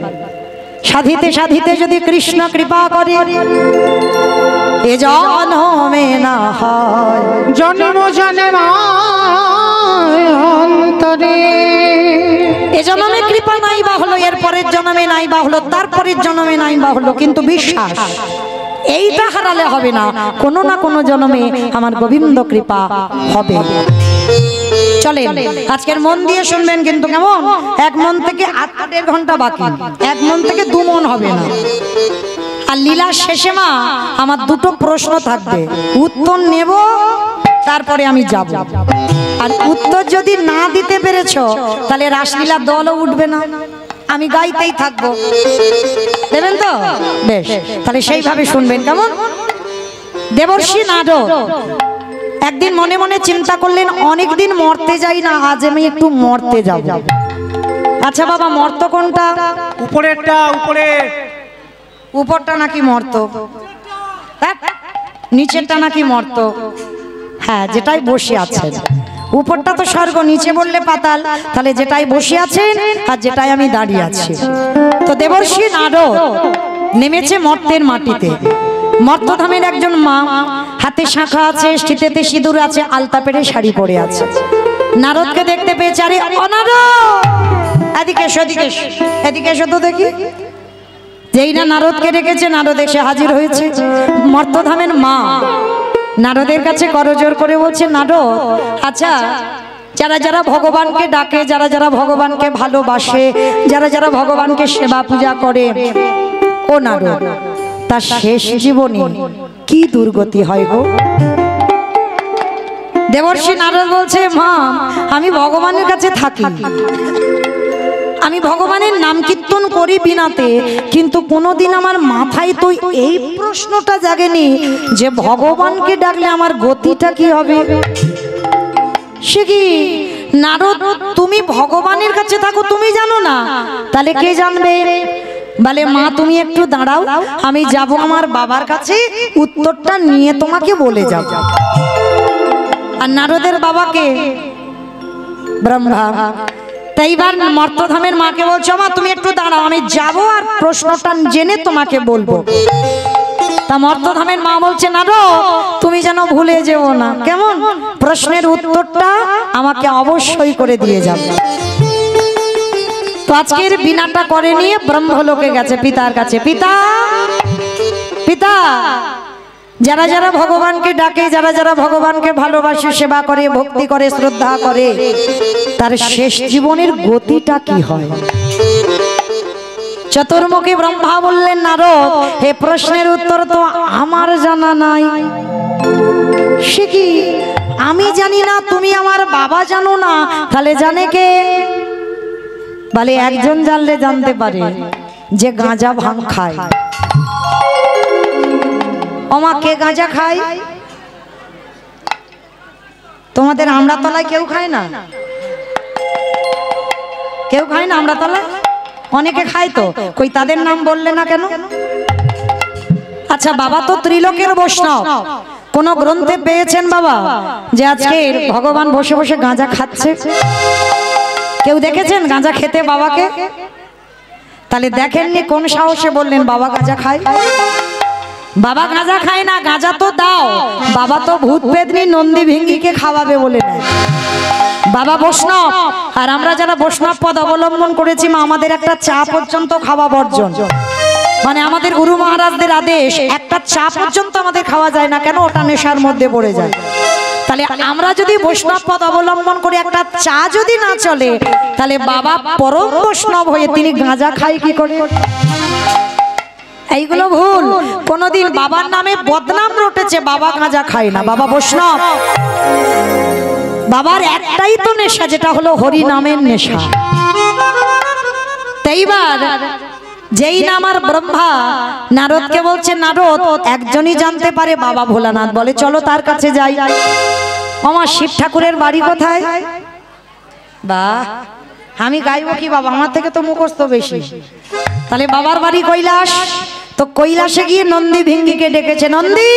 সাধিতে সাধিতে যদি কৃষ্ণ কৃপা করে, এ জন্মে না হয় জন্ম জন্মান্তরে, এ জন্মে কৃপা নাই বা হলো, এর পরের জন্মে নাই বা হলো, তারপরের জন্মে নাই বা হলো, কিন্তু বিশ্বাস এইটা হারালে হবে না, কোনো না কোনো জন্মে আমার গোবিন্দ কৃপা হবে। চলেন আজকের মন দিয়ে শুনবেন, কিন্তু কেমন? 1 মন থেকে 1.5 ঘন্টা বাকি, 1 মন থেকে 2 মন হবে না। আর লীলার শেষে মা আমার 2টো প্রশ্ন থাকবে, উত্তর নেব তারপরে আমি যাব। আর উত্তর যদি না দিতে পেরেছো, তাহলে রাসলীলার দলও উঠবে না, আমি গাইতেই থাকবো। দেবেন তো? বেশ, তাহলে সেইভাবে শুনবেন, কেমন? দেবর্ষি নারদ একদিন মনে মনে চিন্তা করলেন, অনেকদিন মরতে যাই না, আজ আমি একটু মরতে যাব। আচ্ছা বাবা, মর্ত কোনটা? উপরেরটা, উপরে। উপরটা নাকি মর্ত? নিচেরটা নাকি মর্ত? হ্যাঁ, যেটাই বসে আছেন। উপরটা তো স্বর্গ, নিচে বললে পাতাল, তাহলে যেটাই বসে আছেন আর যেটাই আমি দাঁড়িয়ে আছি। তো দেবর্ষি নারদ নেমেছে মর্তের মাটিতে। মর্তধামের একজন মা, হাতে শাঁখা আছে, স্টিতেতে সিঁদুর আছে, আলতা পেরে শাড়ি পরে আছে। নারদকে দেখতে পেয়েছে, আরে অনারদ, এদিকে এসো, এদিকে এসো, এদিকে এসো তো দেখি। যেই না নারদকে ডেকেছে, নারদ এসে হাজির হয়েছে। মর্তধামের মা নারদের কাছে করজোর করে বলছে, নারদ, আচ্ছা যারা যারা ভগবানকে ডাকে, যারা যারা ভগবানকে ভালোবাসে, যারা যারা ভগবানকে সেবা পূজা করে, ও নারদ, তার শেষ জীবনে কি দুর্গতি হয় গো? দেবর্ষি নারদ বলছে, মা আমি ভগবানের কাছে থাকি, আমি ভগবানের নাম কীর্তন করি বিনাতে, কিন্তু কোনোদিন আমার মাথায় তো এই প্রশ্নটা জাগেনি যে ভগবানকে ডাকলে আমার গতিটা কি হবে। সে কি নারদ, তুমি ভগবানের কাছে থাকো, তুমি জানো না, তাহলে কে জানবে? বলে, মা তুমি একটু দাঁড়াও, আমি যাব আমার বাবার কাছে, উত্তরটা নিয়ে তোমাকে বলে যাব। আর নারদের বাবাকে ব্রহ্মা, তাই এবার মর্তধামের মাকে বলছো মা তুমি একটু দাঁড়াও, আমি যাবো আর প্রশ্নটা জেনে তোমাকে বলবো। তা মর্তধামের মা বলছে না রো তুমি যেন ভুলে যেও না, কেমন প্রশ্নের উত্তরটা আমাকে অবশ্যই করে দিয়ে যাবে। তো আজকের বিনাটা করে নিয়ে ব্রহ্মলোকে গেছে পিতার কাছে। পিতা পিতা, যারা যারা ভগবানকে ডাকে, যারা যারা ভগবানকে ভালোবাসে, সেবা করে, ভক্তি করে, শ্রদ্ধা করে, তার শেষ জীবনের গতিটা কি হয়? চতুর্মুখী ব্রহ্মা বললেন নারদ, হে প্রশ্নের উত্তর তো আমার জানা নাই। সে কি আমি জানি না, তুমি আমার বাবা জানো না, তাহলে জানে কে? বলে একজন জানলে জানতে পারে, যে গাঁজা ভাঙ খায়। ওমা কে গাঁজা খায়? তোমাদের আমড়াতলায় কেউ খায় না? কেউ খায় না আমড়াতলায়? অনেকে খায় তো, কই তাদের নাম বললে না কেন? আচ্ছা বাবা তো ত্রিলোকের বৈষ্ণব, কোন গ্রন্থে পেয়েছেন বাবা যে আজকে ভগবান বসে বসে গাঁজা খাচ্ছে? কেউ দেখেছেন গাঁজা খেতে বাবাকে? তাহলে দেখেননি, কোন সাহসে বললেন বাবা গাঁজা খায়? বাবা গাঁজা খায় না, গাঁজা তো দাও, বাবা তো ভূত পেতনি নন্দী ভিঙ্গিকে খাওয়াবে বলে নেয়। বাবা বৈষ্ণব, আর আমরা যারা বৈষ্ণব পদ অবলম্বন করেছি মা, আমাদের একটা চা পর্যন্ত খাওয়া বর্জন। মানে আমাদের গুরু মহারাজদের আদেশ, একটা চা পর্যন্ত আমাদের খাওয়া যায় না, কেন? ওটা নেশার মধ্যে পড়ে যায়। তাহলে আমরা যদি বৈষ্ণব পদ অবলম্বন করে একটা চা যদি না চলে, তাহলে বাবা পরম বৈষ্ণব হয়ে তিনি গাঁজা খায় কি করে? এইগুলো ভুল। কোনদিন বাবার নামে বদনাম রটেছে, বাবা গাঁজা খায় না, বাবা বৈষ্ণব। বাবার একটাই তো নেশা, যেটা হলো হরি নামের নেশা। এইবার যেই নাম আর ব্রহ্মা নারদকে বলছে, নারদ একজনই জানতে পারে, বাবা ভোলানাথ। বলে চলো তার কাছে যাই। আমার শিব ঠাকুরের বাড়ি কোথায়? বাহ, আমি গাইবো কি বাবা, আমার থেকে তো মুখস্থ বেশি। তাহলে বাবার বাড়ি কৈলাস। তো কৈলাসে গিয়ে নন্দী ভিঙ্গিকে ডেকেছে, নন্দী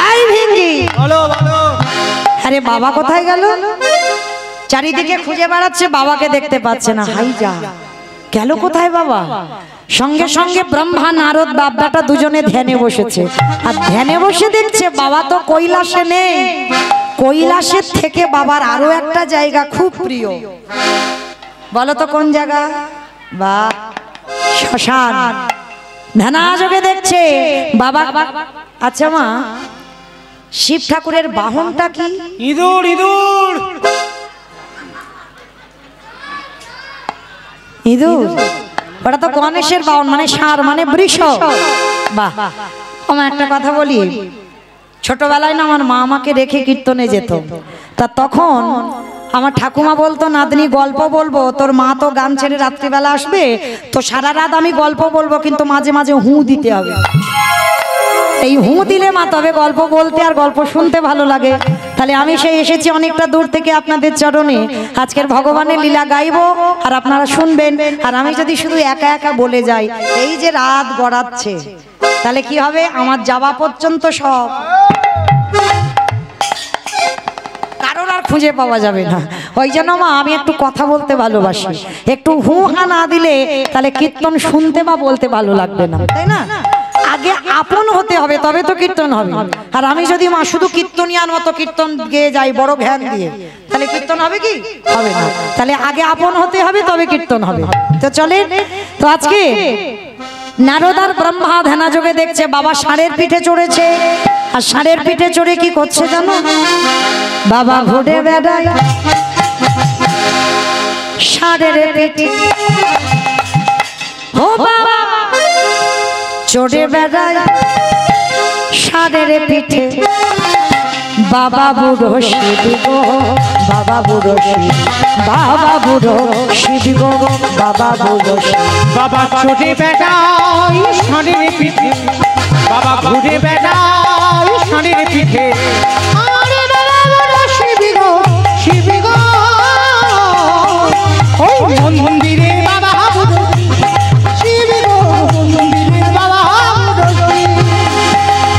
আই ভিঙ্গি। আরে বাবা কোথায় গেল? চারিদিকে খুঁজে বেড়াচ্ছে, বাবাকে দেখতে পাচ্ছে না। হাই যা, গেল কোথায় বাবা? সঙ্গে সঙ্গে ব্রহ্মা নারদ বাবাটা দুজনে ধ্যানে বসেছে। আর ধ্যানে বসে দেখছে বাবা তো কৈলাসে নেই। কৈলাসের থেকে বাবার আরো একটা জায়গা খুব প্রিয়। বলো তো কোন জায়গা? বা শ্মশান। ধ্যানাযোগে দেখছে বাবা। আচ্ছা মা, শিব ঠাকুরের বাহনটা কি? ইঁদুর। ইঁদুর ইঁদুর? ওটা তো গণেশের বাহন, মানে ষাঁড়, মানে বৃষ। বাহ, আমার একটা কথা বলি, ছোটবেলায় না আমার মা আমাকে রেখে কীর্তনে যেত। তা তখন আমার ঠাকুমা বলতো, নাতনি গল্প বলবো, তোর মা তো গান ছেড়ে রাত্রিবেলা আসবে, তো সারা রাত আমি গল্প বলবো, কিন্তু মাঝে মাঝে হু দিতে হবে। এই হু দিলে মা তবে গল্প বলতে আর গল্প শুনতে ভালো লাগে। তাহলে আমি সেই এসেছি অনেকটা দূর থেকে আপনাদের চরণে, আজকের ভগবানের লীলা গাইবো আর আপনারা শুনবেন। আর আমি যদি শুধু একা একা বলে যাই, এই যে রাত গড়াচ্ছে, তাহলে কি হবে? আমার যাওয়া পর্যন্ত সব কারোর আর খুঁজে পাওয়া যাবে না। ওই জন্য মা আমি একটু কথা বলতে ভালোবাসি। একটু হু হা না দিলে তাহলে কীর্তন শুনতে বা বলতে ভালো লাগবে না, তাই না? আগে আপন হতে হবে, তবে তো কীর্তন হবে। আর আমি যদি মা শুধু কীর্তনিয়ার মতো কীর্তন গেয়ে যাই বড় ধ্যান দিয়ে, তাহলে কীর্তন হবে কি? হবে না। তাহলে আগে আপন হতে হবে, তবে কীর্তন হবে। তো চলে, তো আজকে নারদ আর ব্রহ্মা ধ্যানাযোগে দেখছে বাবা ষাঁড়ের পিঠে চড়েছে। আর ষাঁড়ের পিঠে চড়ে কি করছে জানো? বাবা ঘুরে বেড়ায় ষাঁড়ের পিঠে। ও বাবা চড়ে বেড়ায় ষাঁড়ের পিঠে। বাবা বুড়ো শিব গো, বাবা বুড়ো শিব, বাবা বুড়ো শিব গো, বাবা বুড়ো শিব। বাবা চড়ে বেড়ায় ষাঁড়ের পিঠে, বাবা ঘুরে বেড়ায় ষাঁড়ের পিঠে। আরে বাবা বড় শিব গো, শিব গো, ওই মন্দিরে বাবা বুড়ো শিব গো, মন্দিরে বাবা বুড়ো শিব।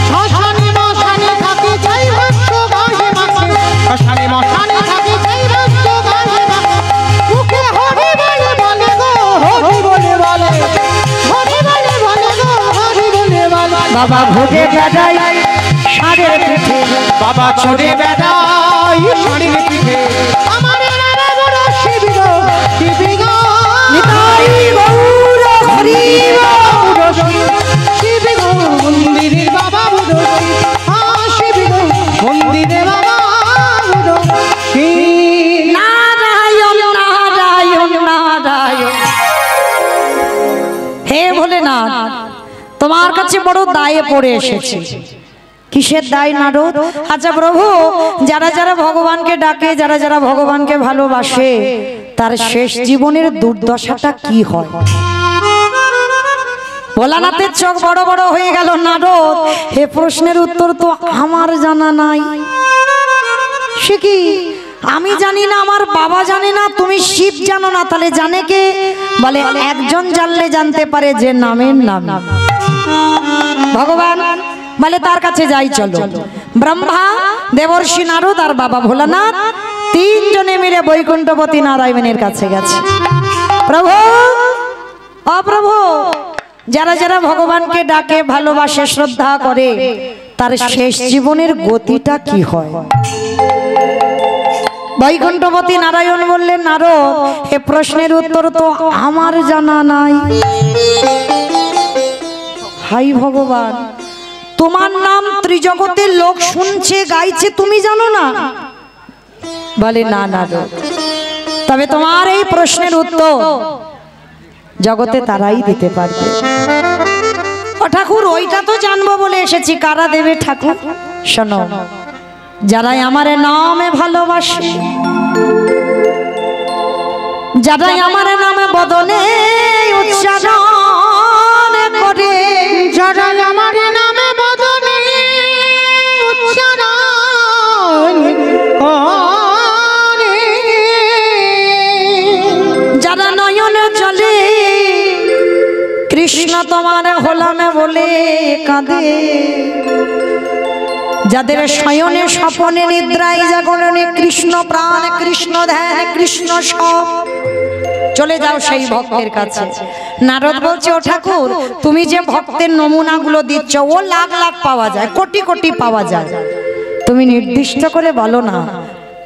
শ্মশানে মশানে থাকে চাই ভক্ত গায়ে মাখে, শ্মশানে শ্মশানে থাকে চাই ভক্ত গায়ে বাবা ঘুরে বেড়াই ষাঁড়ের পিঠে বাবা চড়ে বেড়াই ষাঁড়ের পিঠে আমার নানা বড় শিব গো শিব গো নিতাই গৌর হরি শিব গো মন্দিরের বাবা বুড়ো শিব গো মন্দিরে বাবা বুড়ো নারায়ণ নারায়ণ নারায়ণ। হে ভোলেনাথ, তোমার কাছে বড় দায়ে পড়ে এসেছি। কিসের দায় নারদ? আচ্ছা প্রভু, যারা যারা ভগবানকে ডাকে, যারা যারা ভগবানকে ভালোবাসে, তার শেষ জীবনের দুর্দশাটা কি হয়? ভোলানাথের চোখ বড় বড় হয়ে গেল। নারদ, হে প্রশ্নের উত্তর তো আমার জানা নাই। সে কি? আমি জানি না, আমার বাবা জানে না, তুমি শিব জানো না, তাহলে জানে কে? বলে একজন জানলে জানতে পারে যে নামের নাম ভগবান। বলে তার কাছে যাই চলো। ব্রহ্মা, দেবর্ষি নারদ আর বাবা ভোলানাথ তিনজনে মিলে বৈকুণ্ঠপতি নারায়ণের কাছে গেছে। প্রভু, অপ্রভু, যারা যারা ভগবানকে ডাকে, ভালোবাসে, শ্রদ্ধা করে, তার শেষ জীবনের গতিটা কি হয়? বৈকুণ্ঠপতি নারায়ণ বললেন, নারদ, এ প্রশ্নের উত্তর তো আমার জানা নাই। হাই ভগবান, তোমার নাম ত্রিজগতের লোক শুনছে, গাইছে, তুমি জানো না? বলে না নারদ, তবে তোমার এই প্রশ্নের উত্তর জগতে তারাই দিতে পারবে। ও ঠাকুর, ওইটা তো জানবো বলে এসেছি। কারা দেবে ঠাকুর? শোনো, যারাই আমার নামে ভালোবাসে, যারাই আমার নামে বদনে উচ্চারণ করে, যারা আমার নামে বদনে উচ্চারণ করে, যারা নয়ন চলে কৃষ্ণ তোমার হলামে বলে কাঁদে, যাদের শয়নে স্বপনে নিদ্রায় জাগরণে কৃষ্ণ প্রাণ, কৃষ্ণ ধ্যান, কৃষ্ণ সব, চলে যাও সেই ভক্তের কাছে। নারদ বলছে, ও ঠাকুর, তুমি যে ভক্তের নমুনাগুলো দিচ্ছ, ও লাখ লাখ পাওয়া যায়, কোটি কোটি পাওয়া যায়, তুমি নির্দিষ্ট করে বলো না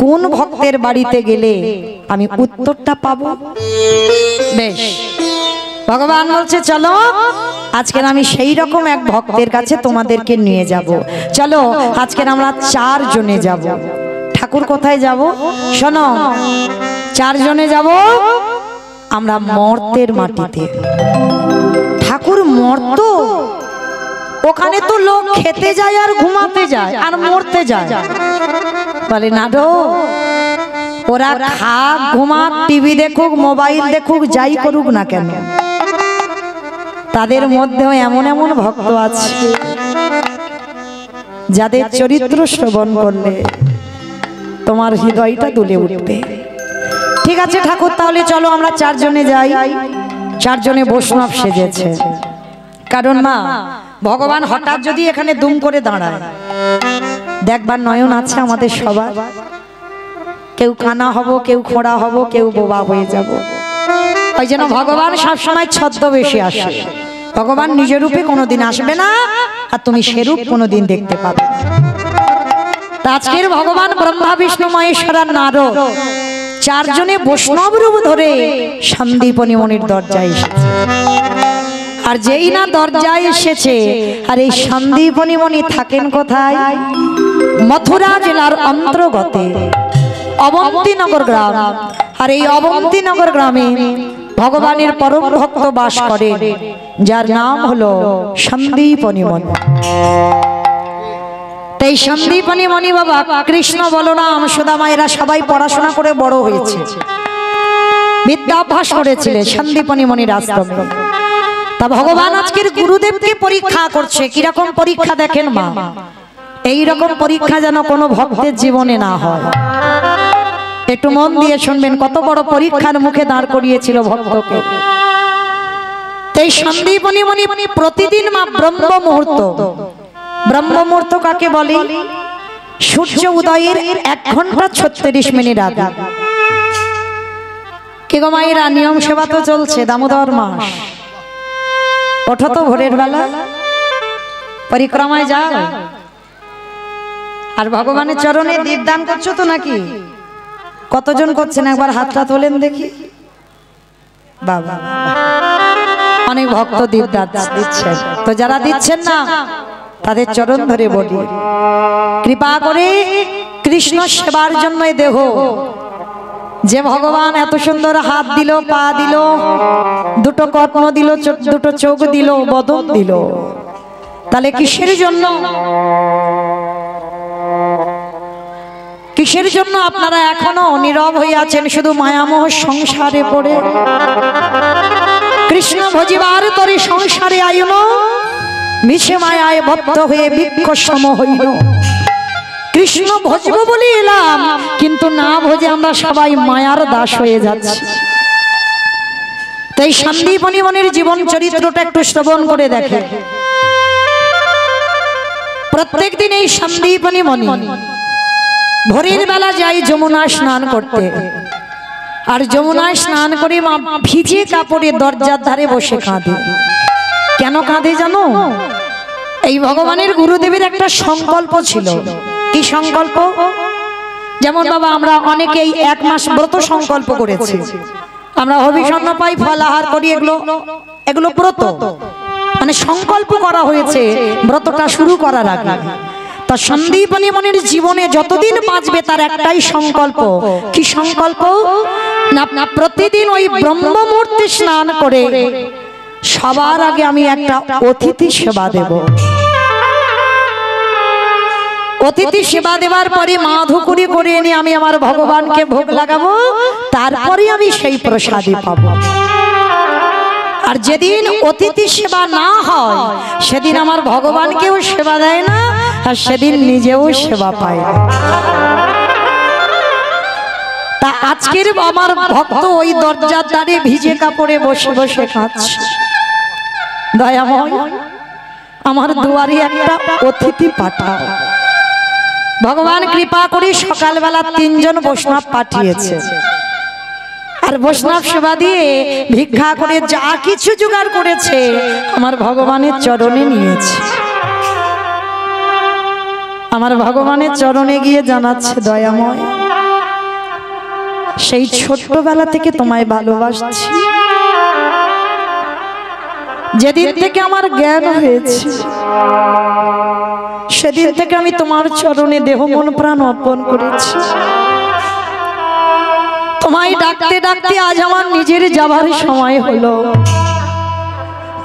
কোন ভক্তের বাড়িতে গেলে আমি উত্তরটা পাবো। বেশ, ভগবান বলছে, চলো আজকের আমি সেই রকম এক ভক্তের কাছে তোমাদেরকে নিয়ে যাব। চলো আজকের আমরা 4 জনে যাব। ঠাকুর কোথায় যাব? শোনো, 4 জনে যাব আমরা মর্তের মাটিতে। ঠাকুর, মর্ত? ওখানে তো লোক খেতে যায় আর ঘুমাতে যায় আর মরতে যায়। বলে না গো, ওরা খাক, ঘুমাক, টিভি দেখুক, মোবাইল দেখুক, যাই করুক না কেন, তাদের মধ্যেও এমন এমন ভক্ত আছে যাদের চরিত্র শ্রবণ করলে তোমার হৃদয়টা দুলে উঠবে। ঠিক আছে ঠাকুর, তাহলে চলো আমরা 4 জনে যাই। 4 জনে বৈষ্ণব সেজেছে। কারণ মা, ভগবান হঠাৎ যদি এখানে দুম করে দাঁড়ায়, দেখবার নয়ন আছে আমাদের সবার, কেউ কানা হব, কেউ খোঁড়া হব, কেউ বোবা হয়ে যাব। ওই জন্য ভগবান সবসময় ছদ্মবেশে আসে। ভগবান নিজ রূপে কোনোদিন আসবে না, আর তুমি সেরূপ কোনোদিন দেখতে পাবে। আজকের ভগবান ব্রহ্মা, বিষ্ণু, মহেশ্বর আর নারদ 4 জনে বৈষ্ণব রূপ ধরে সন্দীপনী মনির দরজায় এসেছে। আর যেই না দরজায় এসেছে, আর এই সন্দীপনী মনি থাকেন কোথায়? মথুরা জেলার অন্তর্গতে অবন্তীনগর গ্রাম। আর এই অবন্তীনগর গ্রামে ভগবানের পরম ভক্ত বাস করে, যার নাম হলো সন্দীপনী মনি। তাই সন্দীপনী মনি বাবা, কৃষ্ণ, বলরাম, সুদামা এরা সবাই পড়াশোনা করে বড় হয়েছে, বিদ্যাভ্যাস করেছিলেন সন্দীপনী মনির আশ্রমে। তা ভগবান আজকের গুরুদেবকে পরীক্ষা করছে। কিরকম পরীক্ষা দেখেন মা? এই রকম পরীক্ষা যেন কোনো ভক্তের জীবনে না হয়। একটু মন দিয়ে শুনবেন, কত বড় পরীক্ষার মুখে দাঁড় করিয়েছিল ভক্তকে। এই সন্দীপনী মনি প্রতিদিন মা ব্রহ্ম মুহূর্ত, ব্রহ্ম মুহূর্ত কাকে বলে? সূর্য উদয়ের 1 ঘন্টা 36 মিনিট আগে। কি গো মায়েরা, নিয়ম সেবা তো চলছে, দামোদর মাস, ওঠো তো ভোরের বেলা। পরিক্রমায় যাও আর ভগবানের চরণে দীপদান করছো তো নাকি? কতজন করছেন একবার হাতটা তোলেন দেখি। বাবা অনেক ভক্ত দীপদান দিচ্ছেন, তো যারা দিচ্ছেন না তাদের চরণ ধরে বলি কৃপা করে কৃষ্ণ সেবার জন্য দেহ যে ভগবান এত সুন্দর হাত দিল, পা দিল, দুটো কর্ণ দিল, দুটো চোখ দিল, বদন দিল, তাহলে কিসের জন্য? কিসের জন্য আপনারা এখনো নীরব হয়ে আছেন শুধু মায়ামোহ সংসারে পড়ে? কৃষ্ণ ভজিবার তরে সংসারে আইন, মিশে মায়ায় বদ্ধ হয়ে বৃক্ষ সম হইল। কৃষ্ণ ভজব বলে এলাম, কিন্তু না ভজে আমরা সবাই মায়ার দাস হয়ে যাচ্ছি। তাই সন্দীপনী মনির জীবন চরিত্রটা একটু শ্রবণ করে দেখে। প্রত্যেক দিন এই সন্দীপনী মনি ভোরের বেলা যাই যমুনায় স্নান করতে, আর যমুনায় স্নান করে মা ভিজে কাপড়ে দরজার ধারে বসে কাঁদে। কেন কাঁদে জানো? এই ভগবানের গুরুদেবের একটা সংকল্প ছিল। কি সংকল্প? যেমন বাবা আমরা অনেকেই 1 মাস ব্রত সংকল্প করেছি, আমরা হবিষণ্ণ পাই, ফল আহার করি, এগুলো ব্রত, মানে সংকল্প করা হয়েছে ব্রতটা শুরু করার আগে। তা সন্দীপনী মনির জীবনে যতদিন বাঁচবে তার একটাই সংকল্প। কি সংকল্প? না প্রতিদিন ওই ব্রহ্ম মুহূর্তে স্নান করে সবার আগে আমি একটা অতিথি সেবা দেব। অতিথি সেবা দেওয়ার পরে মাধুকরি করে এনে আমি আমার ভগবানকে ভোগ লাগাবো, তারপরে আমি সেই প্রসাদই পাবো। আর যেদিন অতিথি সেবা না হয় সেদিন আমার ভগবানকেও সেবা দেয় না, আর সেদিন নিজেও সেবা পায় না। তা আজকের আমার ভক্ত ওই দরজার ধারে ভিজে কাপড়ে বসে বসে কাঁদছে, দয়াময় আমার দুয়ারে একটা অতিথি পাঠাও। ভগবান কৃপা করে সকালবেলা 3 জন বৈষ্ণব পাঠিয়েছে, আর বৈষ্ণব সেবা দিয়ে ভিক্ষা করে যা কিছু জোগাড় করেছে আমার ভগবানের চরণে নিয়েছে। আমার ভগবানের চরণে গিয়ে জানাচ্ছে, দয়াময় সেই ছোট্টবেলা থেকে তোমায় ভালোবাসছি, যেদিন থেকে আমার জ্ঞান হয়েছে সেদিন থেকে আমি তোমার চরণে দেহ মন প্রাণ অর্পণ করেছি। তোমায় ডাকতে ডাকতে আজ আমার নিজের যাবার সময় হলো।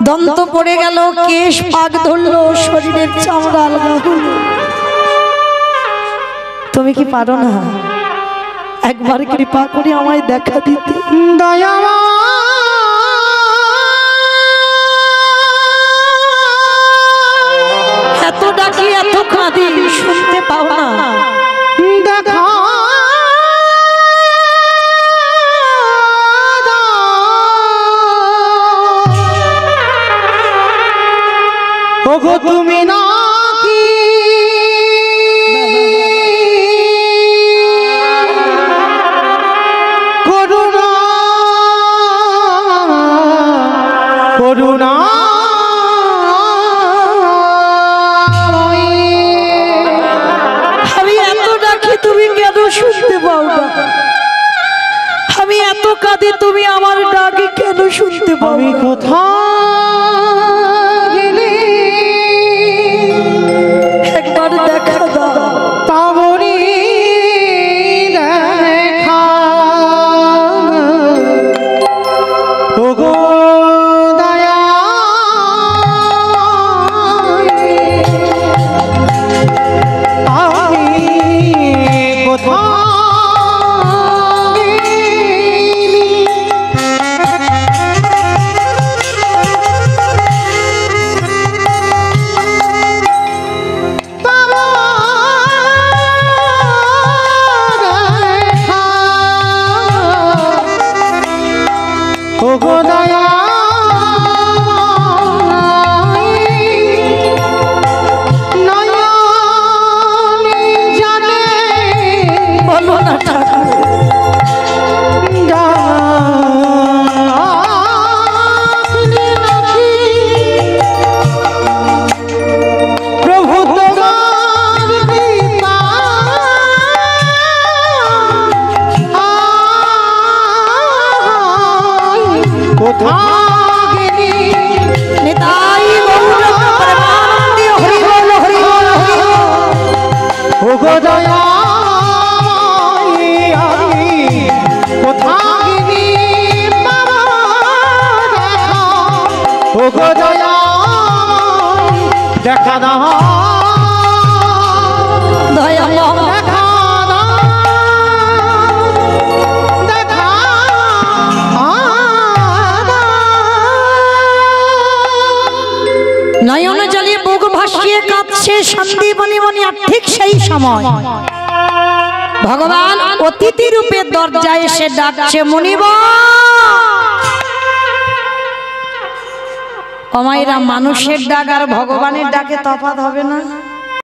দন্ত পড়ে গেল, কেশ পাক ধরলো, শরীরের চামড়া আলগা হলো। তুমি কি পারো না একবার কৃপা করে আমায় দেখা দিতে? দয়াময় এত ডাকি এত কাঁদি শুনতে পাও না? দেখা ওগো তুমি নাকি করুণা করুণা আমি এত ডাকি তুমি কেন শুনতে পাও না? আমি এত কাঁদি তুমি আমার ডাকি কেন শুনতে পাও? আমি কোথায় গেলে একবার দেখা দাও। পাবনি দেখা ওগো দয়া আমি কোথায় গেলি ওগো দয়া নয়নে জানে বলো না ঠাকুর। ডাকলে নাকি সন্দীপনী মনি আর ঠিক সেই সময় ভগবান অতিথি রূপে দরজায় এসে ডাকছে মুনিবর। অমাইরা মানুষের ডাক আর ভগবানের ডাকে তফাৎ হবে না?